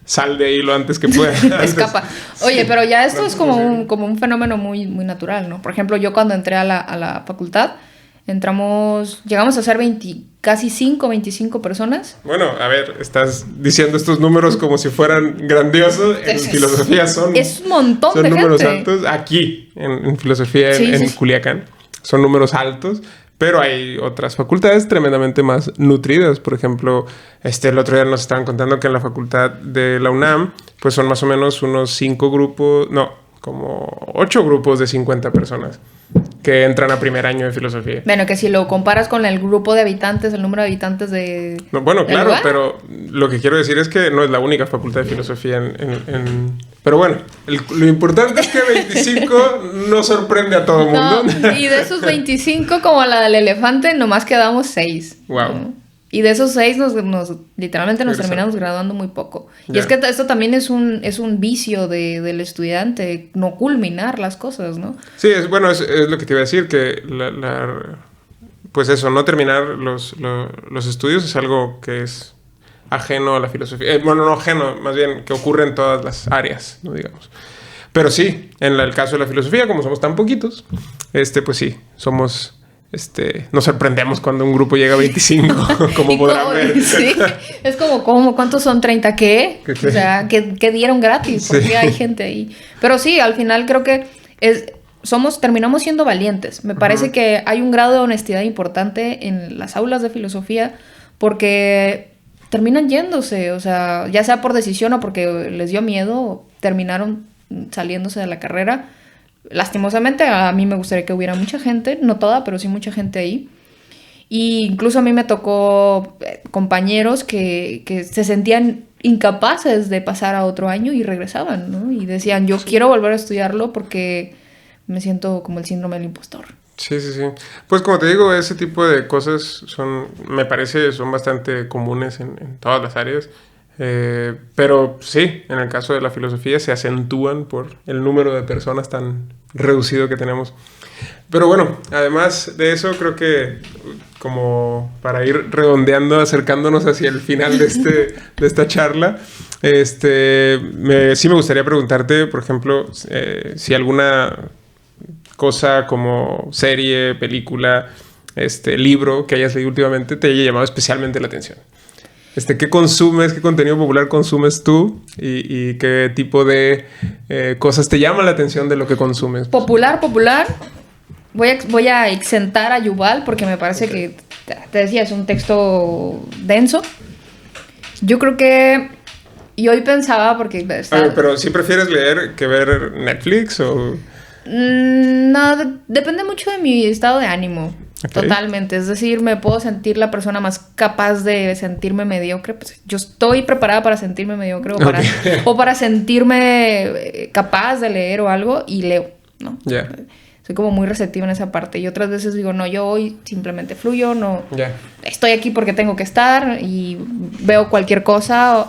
sal de ahí lo antes que puedas. Escapa. Oye, pero ya esto es como un fenómeno muy, muy natural, ¿no? Por ejemplo, yo cuando entré a la facultad, llegamos a ser 25 personas. Bueno, a ver, estás diciendo estos números como si fueran grandiosos. En filosofía es un montón de gente. Son números altos. Aquí, en filosofía, en Culiacán, son números altos. Pero hay otras facultades tremendamente más nutridas. Por ejemplo, el otro día nos estaban contando que en la facultad de la UNAM, pues son más o menos unos 5 grupos, como 8 grupos de 50 personas que entran a primer año de filosofía. Bueno, que si lo comparas con el grupo de habitantes, el número de habitantes de... No, bueno, claro, lugar, pero lo que quiero decir es que no es la única facultad de filosofía Pero bueno, lo importante es que 25 no sorprende a todo el mundo. No, y de esos 25, como la del elefante, nomás quedamos 6. Wow. ¿no? Y de esos 6 literalmente nos terminamos graduando muy poco. Yeah. Y es que esto también es un vicio del estudiante, no culminar las cosas, ¿no? Sí, es lo que te iba a decir, que pues eso, no terminar los estudios es algo que es ajeno a la filosofía. No ajeno, más bien que ocurre en todas las áreas, ¿no? Digamos. Pero sí, en el caso de la filosofía, como somos tan poquitos, pues sí, somos... nos sorprendemos cuando un grupo llega a 25, como podrán ver. Sí, es como ¿cuántos son? ¿30 qué? O sea, que dieron gratis, porque hay gente ahí. Pero sí, al final creo que terminamos siendo valientes. Me parece que hay un grado de honestidad importante en las aulas de filosofía, porque terminan yéndose, o sea, ya sea por decisión o porque les dio miedo, terminaron saliéndose de la carrera. Lastimosamente, a mí me gustaría que hubiera mucha gente, no toda, pero sí mucha gente ahí. Y incluso a mí me tocó compañeros que se sentían incapaces de pasar a otro año y regresaban, ¿no? Y decían, yo quiero volver a estudiarlo porque me siento como el síndrome del impostor. Sí. Pues como te digo, ese tipo de cosas me parece, son bastante comunes en todas las áreas. Pero sí, en el caso de la filosofía se acentúan por el número de personas tan reducido que tenemos. Pero bueno, además de eso, creo que como para ir redondeando, acercándonos hacia el final de esta charla, sí me gustaría preguntarte, por ejemplo, si alguna cosa como serie, película, libro que hayas leído últimamente te haya llamado especialmente la atención. ¿Qué consumes? ¿Qué contenido popular consumes tú? ¿Y qué tipo de cosas te llama la atención de lo que consumes? Popular. Voy a exentar a Yuval porque me parece que, te decía, es un texto denso. Yo creo que... Y hoy pensaba porque... Pero ¿sí prefieres leer que ver Netflix o...? No, depende mucho de mi estado de ánimo. Okay. Totalmente, es decir, me puedo sentir la persona más capaz de sentirme mediocre. Pues yo estoy preparada para sentirme mediocre o para sentirme capaz de leer o algo y leo, ¿no? Yeah. Soy como muy receptiva en esa parte. Y otras veces digo, no, yo hoy simplemente fluyo, estoy aquí porque tengo que estar y veo cualquier cosa.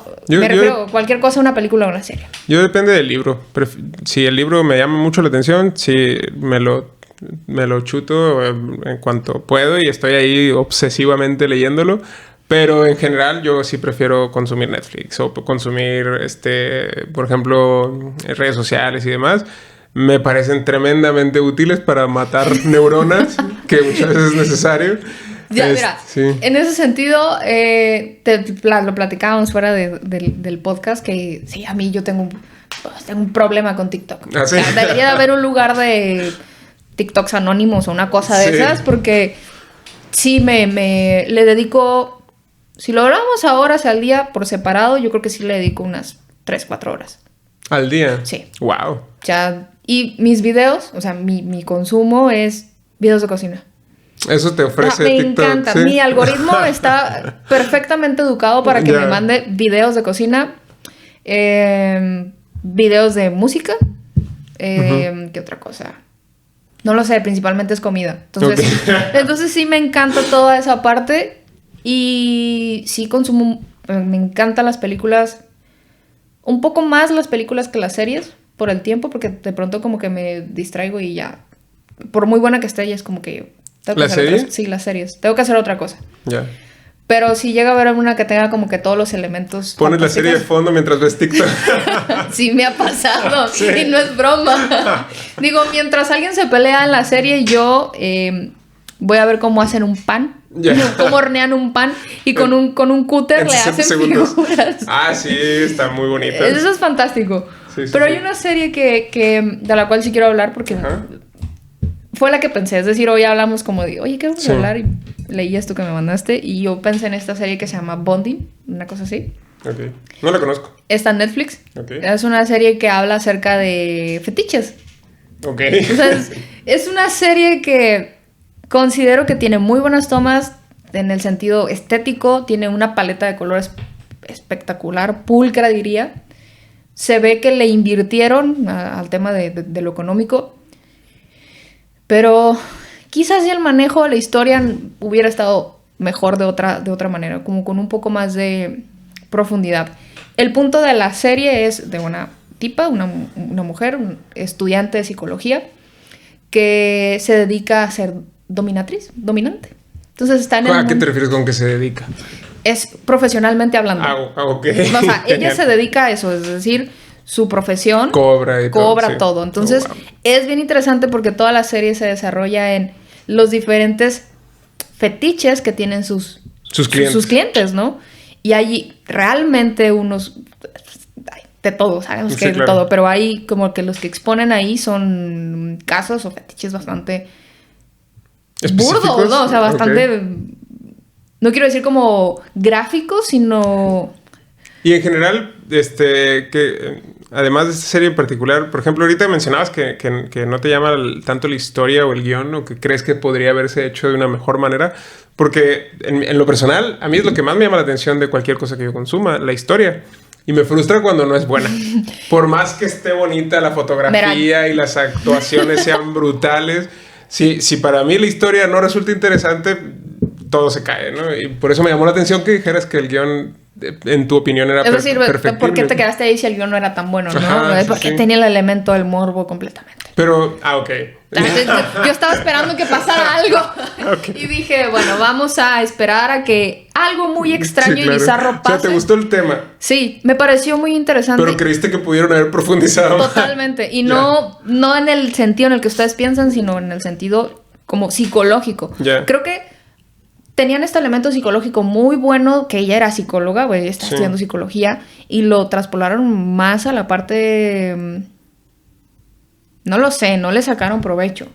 Cualquier cosa, una película o una serie. Yo depende del libro. Si el libro me llama mucho la atención, si me lo chuto en cuanto puedo y estoy ahí obsesivamente leyéndolo. Pero en general yo sí prefiero consumir Netflix o consumir, por ejemplo, redes sociales y demás. Me parecen tremendamente útiles para matar neuronas, que muchas veces es necesario. Ya, mira, sí. En ese sentido, lo platicábamos fuera del podcast, que sí, a mí yo tengo un problema con TikTok. ¿Ah, sí? O sea, debería de haber un lugar de TikToks anónimos o una cosa de esas, porque sí le dedico... Si lo hablamos a horas al día por separado, yo creo que sí le dedico unas 3-4 horas. ¿Al día? Sí. Wow. O sea, y mis videos, o sea, mi consumo es videos de cocina. Eso te ofrece me TikTok. Encanta. ¿Sí? Mi algoritmo está perfectamente educado para que me mande videos de cocina, videos de música, ¿qué otra cosa? No lo sé, principalmente es comida. Entonces sí me encanta toda esa parte. Y sí consumo, me encantan las películas, un poco más las películas que las series, por el tiempo, porque de pronto como que me distraigo y ya, por muy buena que esté, ya es como que... ¿La serie? Sí, las series. Tengo que hacer otra cosa. Ya. Pero si llega a haber una que tenga como que todos los elementos... Pones la serie de fondo mientras ves TikTok. Sí, me ha pasado. Sí. Y no es broma. Digo, mientras alguien se pelea en la serie, yo voy a ver cómo hacen un pan. Cómo hornean un pan. Y con un cúter le hacen figuras. Ah, sí, está muy bonito. Eso es fantástico. Sí, pero hay una serie de la cual sí quiero hablar porque... Fue la que pensé, es decir, hoy hablamos como de, oye, ¿qué vamos a hablar? Y leí esto que me mandaste y yo pensé en esta serie que se llama Bonding, una cosa así. Ok, no la conozco. Está en Netflix. Okay. Es una serie que habla acerca de fetiches. Ok. O sea, es una serie que considero que tiene muy buenas tomas en el sentido estético, tiene una paleta de colores espectacular, pulcra diría. Se ve que le invirtieron al tema de lo económico. Pero quizás si el manejo de la historia hubiera estado mejor de otra manera, como con un poco más de profundidad. El punto de la serie es de una tipa, una mujer, un estudiante de psicología, que se dedica a ser dominante. Entonces está en el ¿A qué te refieres con que se dedica? Es profesionalmente hablando. Ok. O sea, ella se dedica a eso, es decir... Su profesión cobra todo. Entonces, es bien interesante porque toda la serie se desarrolla en los diferentes fetiches que tienen sus clientes, ¿no? Y hay realmente unos... De todo, sabemos que hay de todo, pero hay como que los que exponen ahí son casos o fetiches bastante burdos, ¿no? O sea, bastante... No quiero decir como gráficos, sino... Y en general, que además de esta serie en particular, por ejemplo, ahorita mencionabas que no te llama tanto la historia o el guión, o que crees que podría haberse hecho de una mejor manera, porque en lo personal, a mí es lo que más me llama la atención de cualquier cosa que yo consuma, la historia. Y me frustra cuando no es buena. Por más que esté bonita la fotografía y las actuaciones sean brutales, si para mí la historia no resulta interesante, todo se cae, ¿no? Y por eso me llamó la atención que dijeras que el guión, en tu opinión, era perfectible. ¿Por qué te quedaste ahí si el guión no era tan bueno, no? Ajá, porque tenía el elemento del morbo completamente. Pero, ok. Yo estaba esperando que pasara algo. Okay. Y dije, bueno, vamos a esperar a que algo muy extraño y bizarro pase. O sea, ¿te gustó el tema? Sí, me pareció muy interesante. Pero creíste que pudieron haber profundizado más. Totalmente. Y no en el sentido en el que ustedes piensan, sino en el sentido como psicológico. Creo que tenían este elemento psicológico muy bueno, que ella era psicóloga, güey, está estudiando psicología, y lo traspolaron más a la parte... No lo sé, no le sacaron provecho.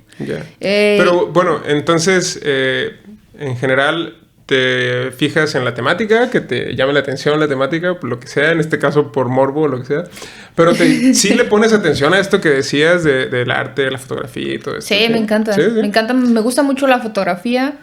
Pero bueno, entonces, en general, te fijas en la temática, que te llame la atención la temática, por lo que sea, en este caso por morbo o lo que sea. Pero sí le pones atención a esto que decías del arte, la fotografía y todo eso. Sí, me encanta. ¿Sí? Me encanta, me gusta mucho la fotografía.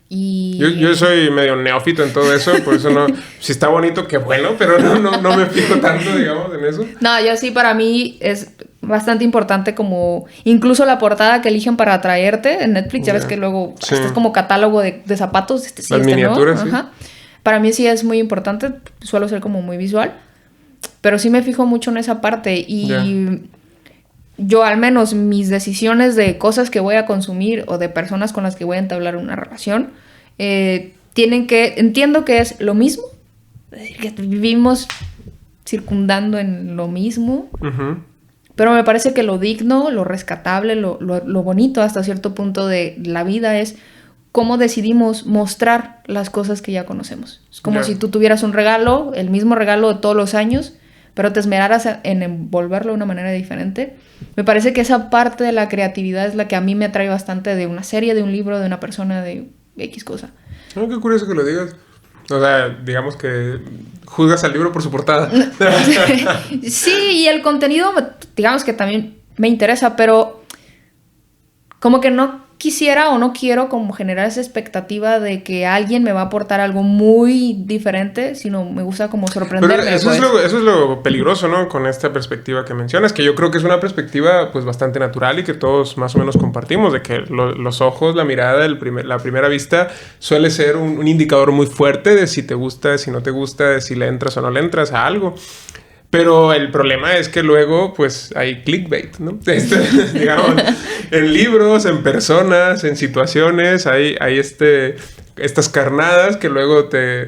Y... Yo soy medio neófito en todo eso, por eso no... Si está bonito, qué bueno, pero no me fijo tanto, digamos, en eso. No, yo sí, para mí es bastante importante como... Incluso la portada que eligen para atraerte en Netflix, ya ves que luego es como catálogo de zapatos. Las miniaturas, ¿no? Ajá. Para mí sí es muy importante, suelo ser como muy visual, pero sí me fijo mucho en esa parte y... Yo al menos mis decisiones de cosas que voy a consumir o de personas con las que voy a entablar una relación entiendo que es lo mismo, es decir, que vivimos circundando en lo mismo, Ujú. pero me parece que lo digno, lo rescatable, lo bonito hasta cierto punto de la vida es cómo decidimos mostrar las cosas que ya conocemos. Es como Ya. si tú tuvieras un regalo, el mismo regalo de todos los años, pero te esmeraras en envolverlo de una manera diferente. Me parece que esa parte de la creatividad es la que a mí me atrae bastante de una serie, de un libro, de una persona, de X cosa. Oh, qué curioso que lo digas. O sea, digamos que juzgas al libro por su portada. Sí, y el contenido, digamos que también me interesa, pero como que no quisiera o no quiero como generar esa expectativa de que alguien me va a aportar algo muy diferente, sino me gusta como sorprenderme. Pero eso, pues. eso es lo peligroso, ¿no? Con esta perspectiva que mencionas, que yo creo que es una perspectiva pues bastante natural y que todos más o menos compartimos, de que los ojos, la mirada, la primera vista suele ser un indicador muy fuerte de si te gusta, de si no te gusta, de si le entras o no le entras a algo. Pero el problema es que luego, pues, hay clickbait, ¿no? Digamos, en libros, en personas, en situaciones, hay estas carnadas que luego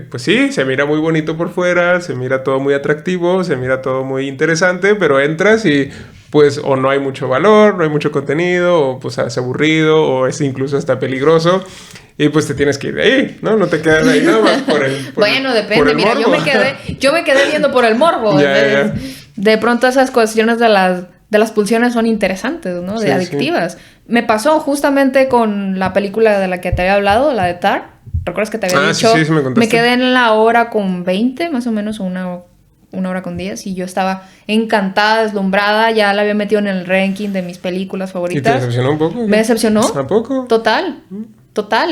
pues sí, se mira muy bonito por fuera, se mira todo muy atractivo, se mira todo muy interesante, pero entras y, pues, o no hay mucho valor, no hay mucho contenido, o pues es aburrido, o es incluso hasta peligroso. Y pues te tienes que ir de ahí, ¿no? No te quedas ahí nada más por el Bueno, depende. por el Mira, morbo. yo me quedé viendo por el morbo. Ya. De pronto esas cuestiones de las pulsiones son interesantes, ¿no? De Sí, adictivas. Me pasó justamente con la película de la que te había hablado, la de Tar. ¿Recuerdas que te había dicho? Sí, me contaste. Me quedé en la hora con 20, más o menos, o una hora con 10. Y yo estaba encantada, deslumbrada. Ya la había metido en el ranking de mis películas favoritas. ¿Y te decepcionó un poco? Me decepcionó. ¿A poco? Total.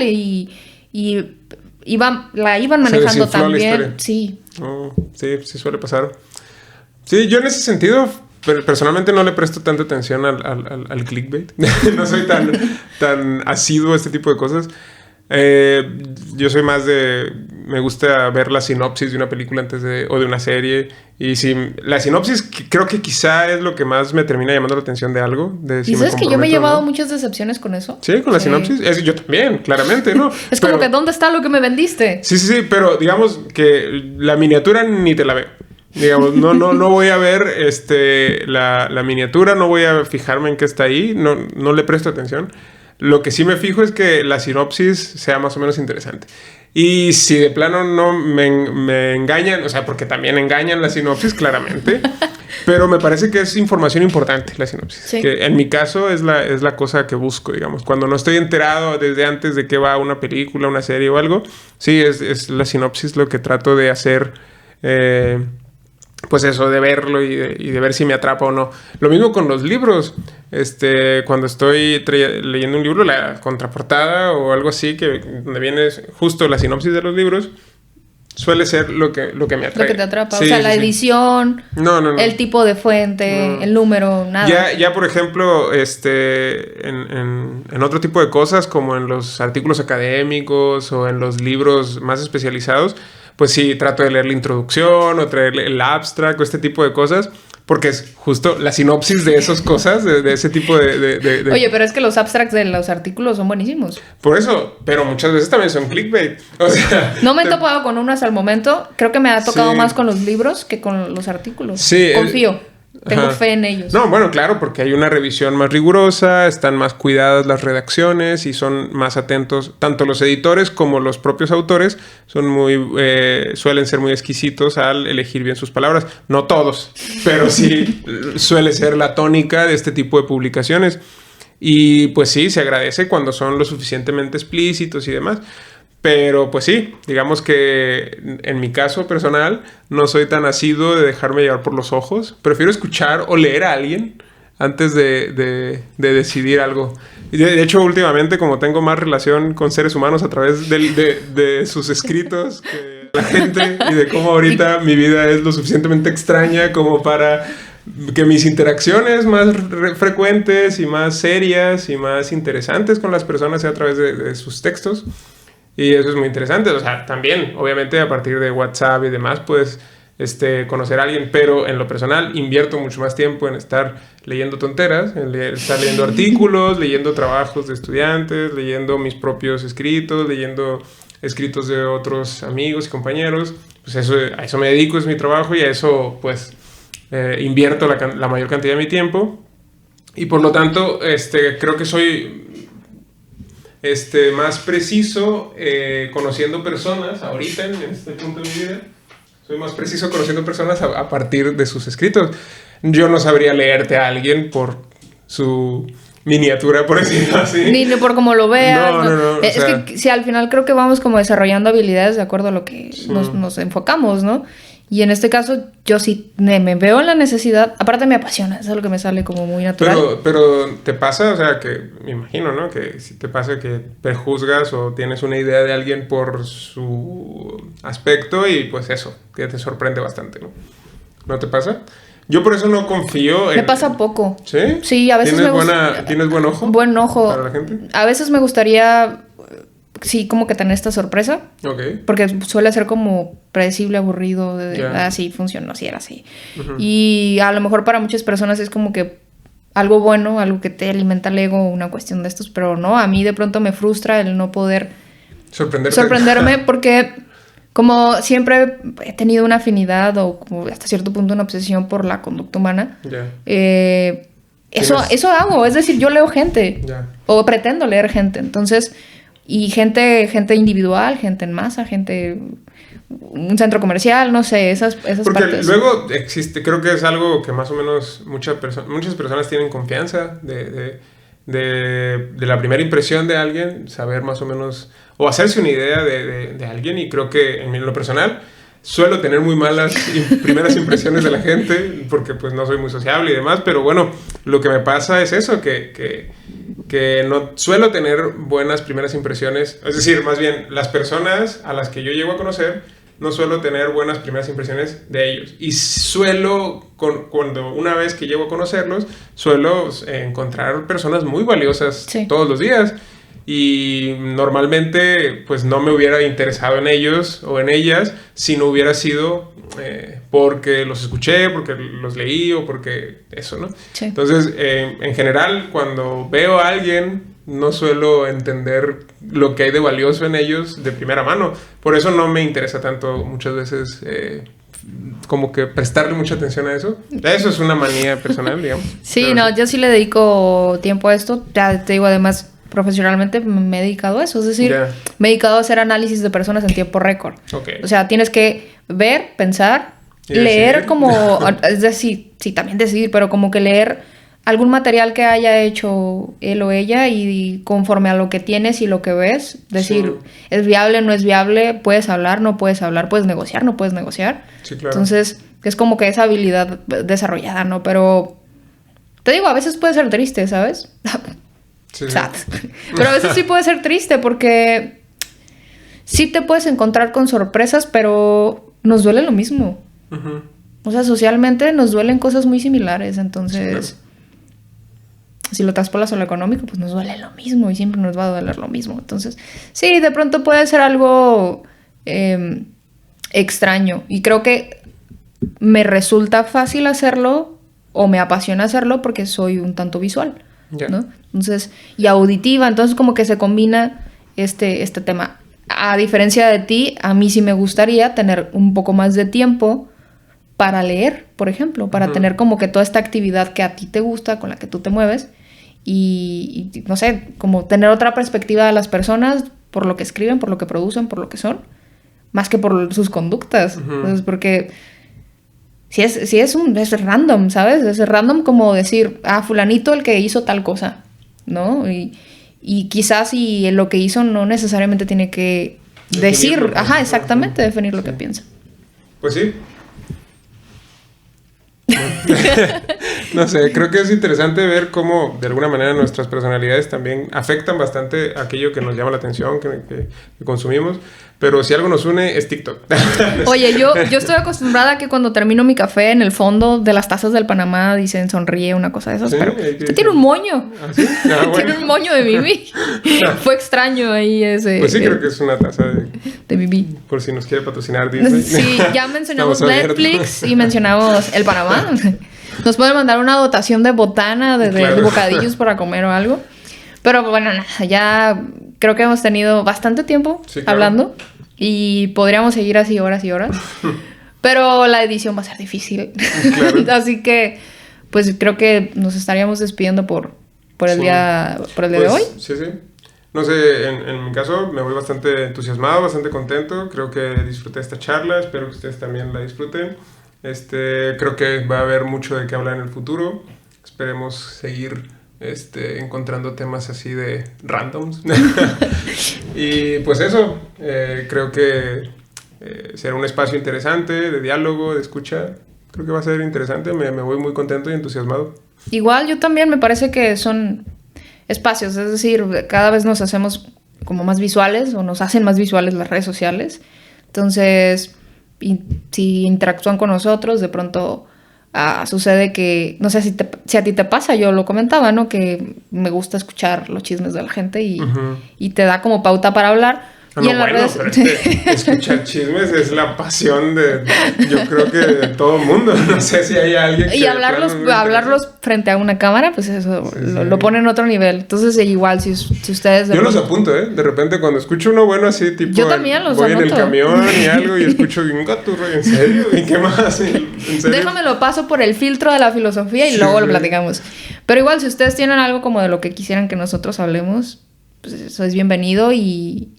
Y la iban manejando desinfló la también. historia. Sí. Oh, sí, sí suele pasar. Sí, yo en ese sentido, personalmente no le presto tanta atención al clickbait. No soy tan asiduo a este tipo de cosas. Yo soy más me gusta ver la sinopsis de una película o de una serie. Y si la sinopsis creo que quizá es lo que más me termina llamando la atención de algo. ¿Y sabes que yo me he llevado muchas decepciones con eso? Sí, con la sinopsis. Yo también, claramente, ¿no? Es como que, ¿dónde está lo que me vendiste? Sí, pero digamos que la miniatura ni te la veo. Digamos, no voy a ver la miniatura, no voy a fijarme en qué está ahí, no le presto atención. Lo que sí me fijo es que la sinopsis sea más o menos interesante. Y si de plano no me engañan, o sea, porque también engañan la sinopsis, claramente, pero me parece que es información importante la sinopsis. Sí. Que en mi caso es la cosa que busco, digamos. Cuando no estoy enterado desde antes de qué va una película, una serie o algo, sí, es la sinopsis lo que trato de hacer. Pues eso, de verlo y de ver si me atrapa o no. Lo mismo con los libros. Cuando estoy leyendo un libro, la contraportada o algo así, donde viene justo la sinopsis de los libros, suele ser lo que me atrae. Lo que te atrapa. Sí, o sea, la sí. edición, No. el tipo de fuente, el número, nada. Ya, por ejemplo, en otro tipo de cosas, como en los artículos académicos o en los libros más especializados, pues sí, trato de leer la introducción o traer el abstract o este tipo de cosas, porque es justo la sinopsis de esas cosas, de ese tipo de... Oye, pero es que los abstracts de los artículos son buenísimos. Por eso, pero muchas veces también son clickbait. O sea, no me he topado con uno hasta el momento. Creo que me ha tocado Sí. más con los libros que con los artículos. Sí, Confío. Tengo Ajá. fe en ellos. No, bueno, claro, porque hay una revisión más rigurosa, están más cuidadas las redacciones y son más atentos, tanto los editores como los propios autores suelen ser muy exquisitos al elegir bien sus palabras. No todos, pero sí suele ser la tónica de este tipo de publicaciones. Y pues sí, se agradece cuando son lo suficientemente explícitos y demás. Pero pues sí, digamos que en mi caso personal no soy tan asiduo de dejarme llevar por los ojos. Prefiero escuchar o leer a alguien antes de decidir algo. De hecho, últimamente, como tengo más relación con seres humanos a través de sus escritos que la gente y de cómo ahorita mi vida es lo suficientemente extraña como para que mis interacciones más frecuentes y más serias y más interesantes con las personas sea a través de sus textos. Y eso es muy interesante. O sea, también, obviamente, a partir de WhatsApp y demás, puedes conocer a alguien. Pero en lo personal, invierto mucho más tiempo en estar leyendo tonteras, estar leyendo artículos, leyendo trabajos de estudiantes, leyendo mis propios escritos, leyendo escritos de otros amigos y compañeros. Pues a eso me dedico, es mi trabajo y a eso pues invierto la mayor cantidad de mi tiempo. Y por lo tanto, creo que soy más preciso conociendo personas ahorita en este punto de mi vida. Soy más preciso conociendo personas a partir de sus escritos. Yo no sabría leerte a alguien por su miniatura, por decirlo así. Ni por cómo lo veas. No. Es que si al final creo que vamos como desarrollando habilidades de acuerdo a lo que nos enfocamos, ¿no? Y en este caso, yo sí me veo en la necesidad. Aparte me apasiona, es algo que me sale como muy natural. Pero te pasa, o sea, que me imagino, ¿no? Que si te pasa que prejuzgas o tienes una idea de alguien por su aspecto y pues eso, que te sorprende bastante, ¿no? ¿No te pasa? Yo por eso no confío en... Me pasa poco. ¿Sí? Sí, a veces ¿Tienes buen ojo? Buen ojo. ¿Para la gente? A veces me gustaría... Sí, como que tener esta sorpresa. Ok. Porque suele ser como predecible, aburrido. Así funcionó, así era así. Uh-huh. Y a lo mejor para muchas personas es como que algo bueno, algo que te alimenta el ego, una cuestión de estos. Pero no, a mí de pronto me frustra el no poder sorprenderme porque como siempre he tenido una afinidad o como hasta cierto punto una obsesión por la conducta humana. Eso hago. Es decir, yo leo gente. O pretendo leer gente. Entonces... Y gente individual, gente en masa, gente... Un centro comercial, no sé, esas porque partes. Luego existe, creo que es algo que más o menos muchas personas tienen confianza de la primera impresión de alguien, saber más o menos... O hacerse una idea de alguien. Y creo que en lo personal suelo tener muy malas primeras impresiones de la gente porque pues no soy muy sociable y demás. Pero bueno, lo que me pasa es eso, que no suelo tener buenas primeras impresiones. Es decir, más bien, las personas a las que yo llego a conocer, no suelo tener buenas primeras impresiones de ellos. Y cuando una vez que llego a conocerlos, suelo encontrar personas muy valiosas todos los días. Y normalmente, pues no me hubiera interesado en ellos o en ellas si no hubiera sido porque los escuché, porque los leí o porque eso, ¿no? Sí. Entonces, en general, cuando veo a alguien, no suelo entender lo que hay de valioso en ellos de primera mano. Por eso no me interesa tanto muchas veces como que prestarle mucha atención a eso. Eso es una manía personal, digamos. Sí, pero yo sí le dedico tiempo a esto. Ya te digo, además... Profesionalmente me he dedicado a eso, es decir, me he dedicado a hacer análisis de personas en tiempo récord. Okay. O sea, tienes que ver, pensar, leer como, es decir, sí, también decidir, pero como que leer algún material que haya hecho él o ella y conforme a lo que tienes y lo que ves, decir, ¿es viable, no es viable? ¿Puedes hablar, no puedes hablar? ¿Puedes negociar, no puedes negociar? Sí, claro. Entonces, es como que esa habilidad desarrollada, ¿no? Pero, te digo, a veces puede ser triste, ¿sabes? Sad. Pero a veces sí puede ser triste porque sí te puedes encontrar con sorpresas, pero nos duele lo mismo. Uh-huh. O sea, socialmente nos duelen cosas muy similares. Entonces, si lo traspolas a lo económico, pues nos duele lo mismo y siempre nos va a doler lo mismo. Entonces, sí, de pronto puede ser algo extraño. Y creo que me resulta fácil hacerlo o me apasiona hacerlo porque soy un tanto visual. ¿No? Entonces, y auditiva, entonces como que se combina este tema. A diferencia de ti, a mí sí me gustaría tener un poco más de tiempo para leer, por ejemplo, para tener como que toda esta actividad que a ti te gusta, con la que tú te mueves y no sé, como tener otra perspectiva de las personas por lo que escriben, por lo que producen, por lo que son, más que por sus conductas. Entonces, porque... Si es random, ¿sabes? Es random como decir, fulanito el que hizo tal cosa, ¿no? Y quizás si lo que hizo no necesariamente tiene que decir, exactamente, definir lo que piensa. Pues sí. No sé, creo que es interesante ver cómo de alguna manera nuestras personalidades también afectan bastante aquello que nos llama la atención, que consumimos. Pero si algo nos une es TikTok. Oye, yo estoy acostumbrada a que cuando termino mi café en el fondo de las tazas del Panamá dicen sonríe, una cosa de esas. Sí, pero usted tiene un moño. ¿Ah, sí? Bueno. Tiene un moño de Bibi. Fue extraño ahí ese... Pues sí, creo que es una taza de Bibi. Por si nos quiere patrocinar Disney. Sí, ya mencionamos Netflix y mencionamos el Panamá. Nos pueden mandar una dotación de botana, de bocadillos para comer o algo. Pero bueno, nada, ya creo que hemos tenido bastante tiempo hablando y podríamos seguir así horas y horas. Pero la edición va a ser difícil. Claro. Así que, pues creo que nos estaríamos despidiendo por el día de hoy. Sí. No sé, en mi caso me voy bastante entusiasmado, bastante contento. Creo que disfruté esta charla, espero que ustedes también la disfruten. Creo que va a haber mucho de qué hablar en el futuro. Esperemos seguir encontrando temas así de randoms. Y pues eso, creo que será un espacio interesante de diálogo, de escucha. Creo que va a ser interesante, me voy muy contento y entusiasmado. Igual yo también me parece que son espacios, es decir, cada vez nos hacemos como más visuales o nos hacen más visuales las redes sociales. Entonces, si interactúan con nosotros, de pronto sucede que, no sé si a ti te pasa, yo lo comentaba, ¿no? Que me gusta escuchar los chismes de la gente y te da como pauta para hablar. Y en las redes... escuchar chismes es la pasión yo creo que de todo el mundo. No sé si hay alguien que... Y hablarlos frente a una cámara, pues eso lo pone en otro nivel. Entonces, igual, si ustedes... Yo los apunto, ¿eh? De repente, cuando escucho uno bueno así, tipo... Yo también los voy anoto. En el camión y algo y escucho... ¿En serio? ¿Y qué más? ¿En serio? Déjamelo, paso por el filtro de la filosofía y luego lo platicamos. Pero igual, si ustedes tienen algo como de lo que quisieran que nosotros hablemos, pues eso es bienvenido y...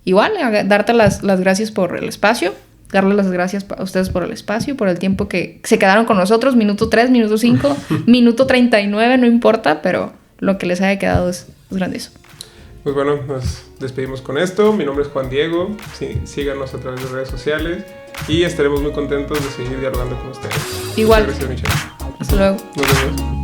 Igual, darte las gracias por el espacio, darle las gracias a ustedes por el espacio, por el tiempo que se quedaron con nosotros, minuto 3, minuto 5, minuto 39, no importa, pero lo que les haya quedado es grandioso. Pues bueno, nos despedimos con esto. Mi nombre es Juan Diego, síganos a través de redes sociales y estaremos muy contentos de seguir dialogando con ustedes. Igual. Muchas gracias, Michelle. Hasta luego. Nos vemos.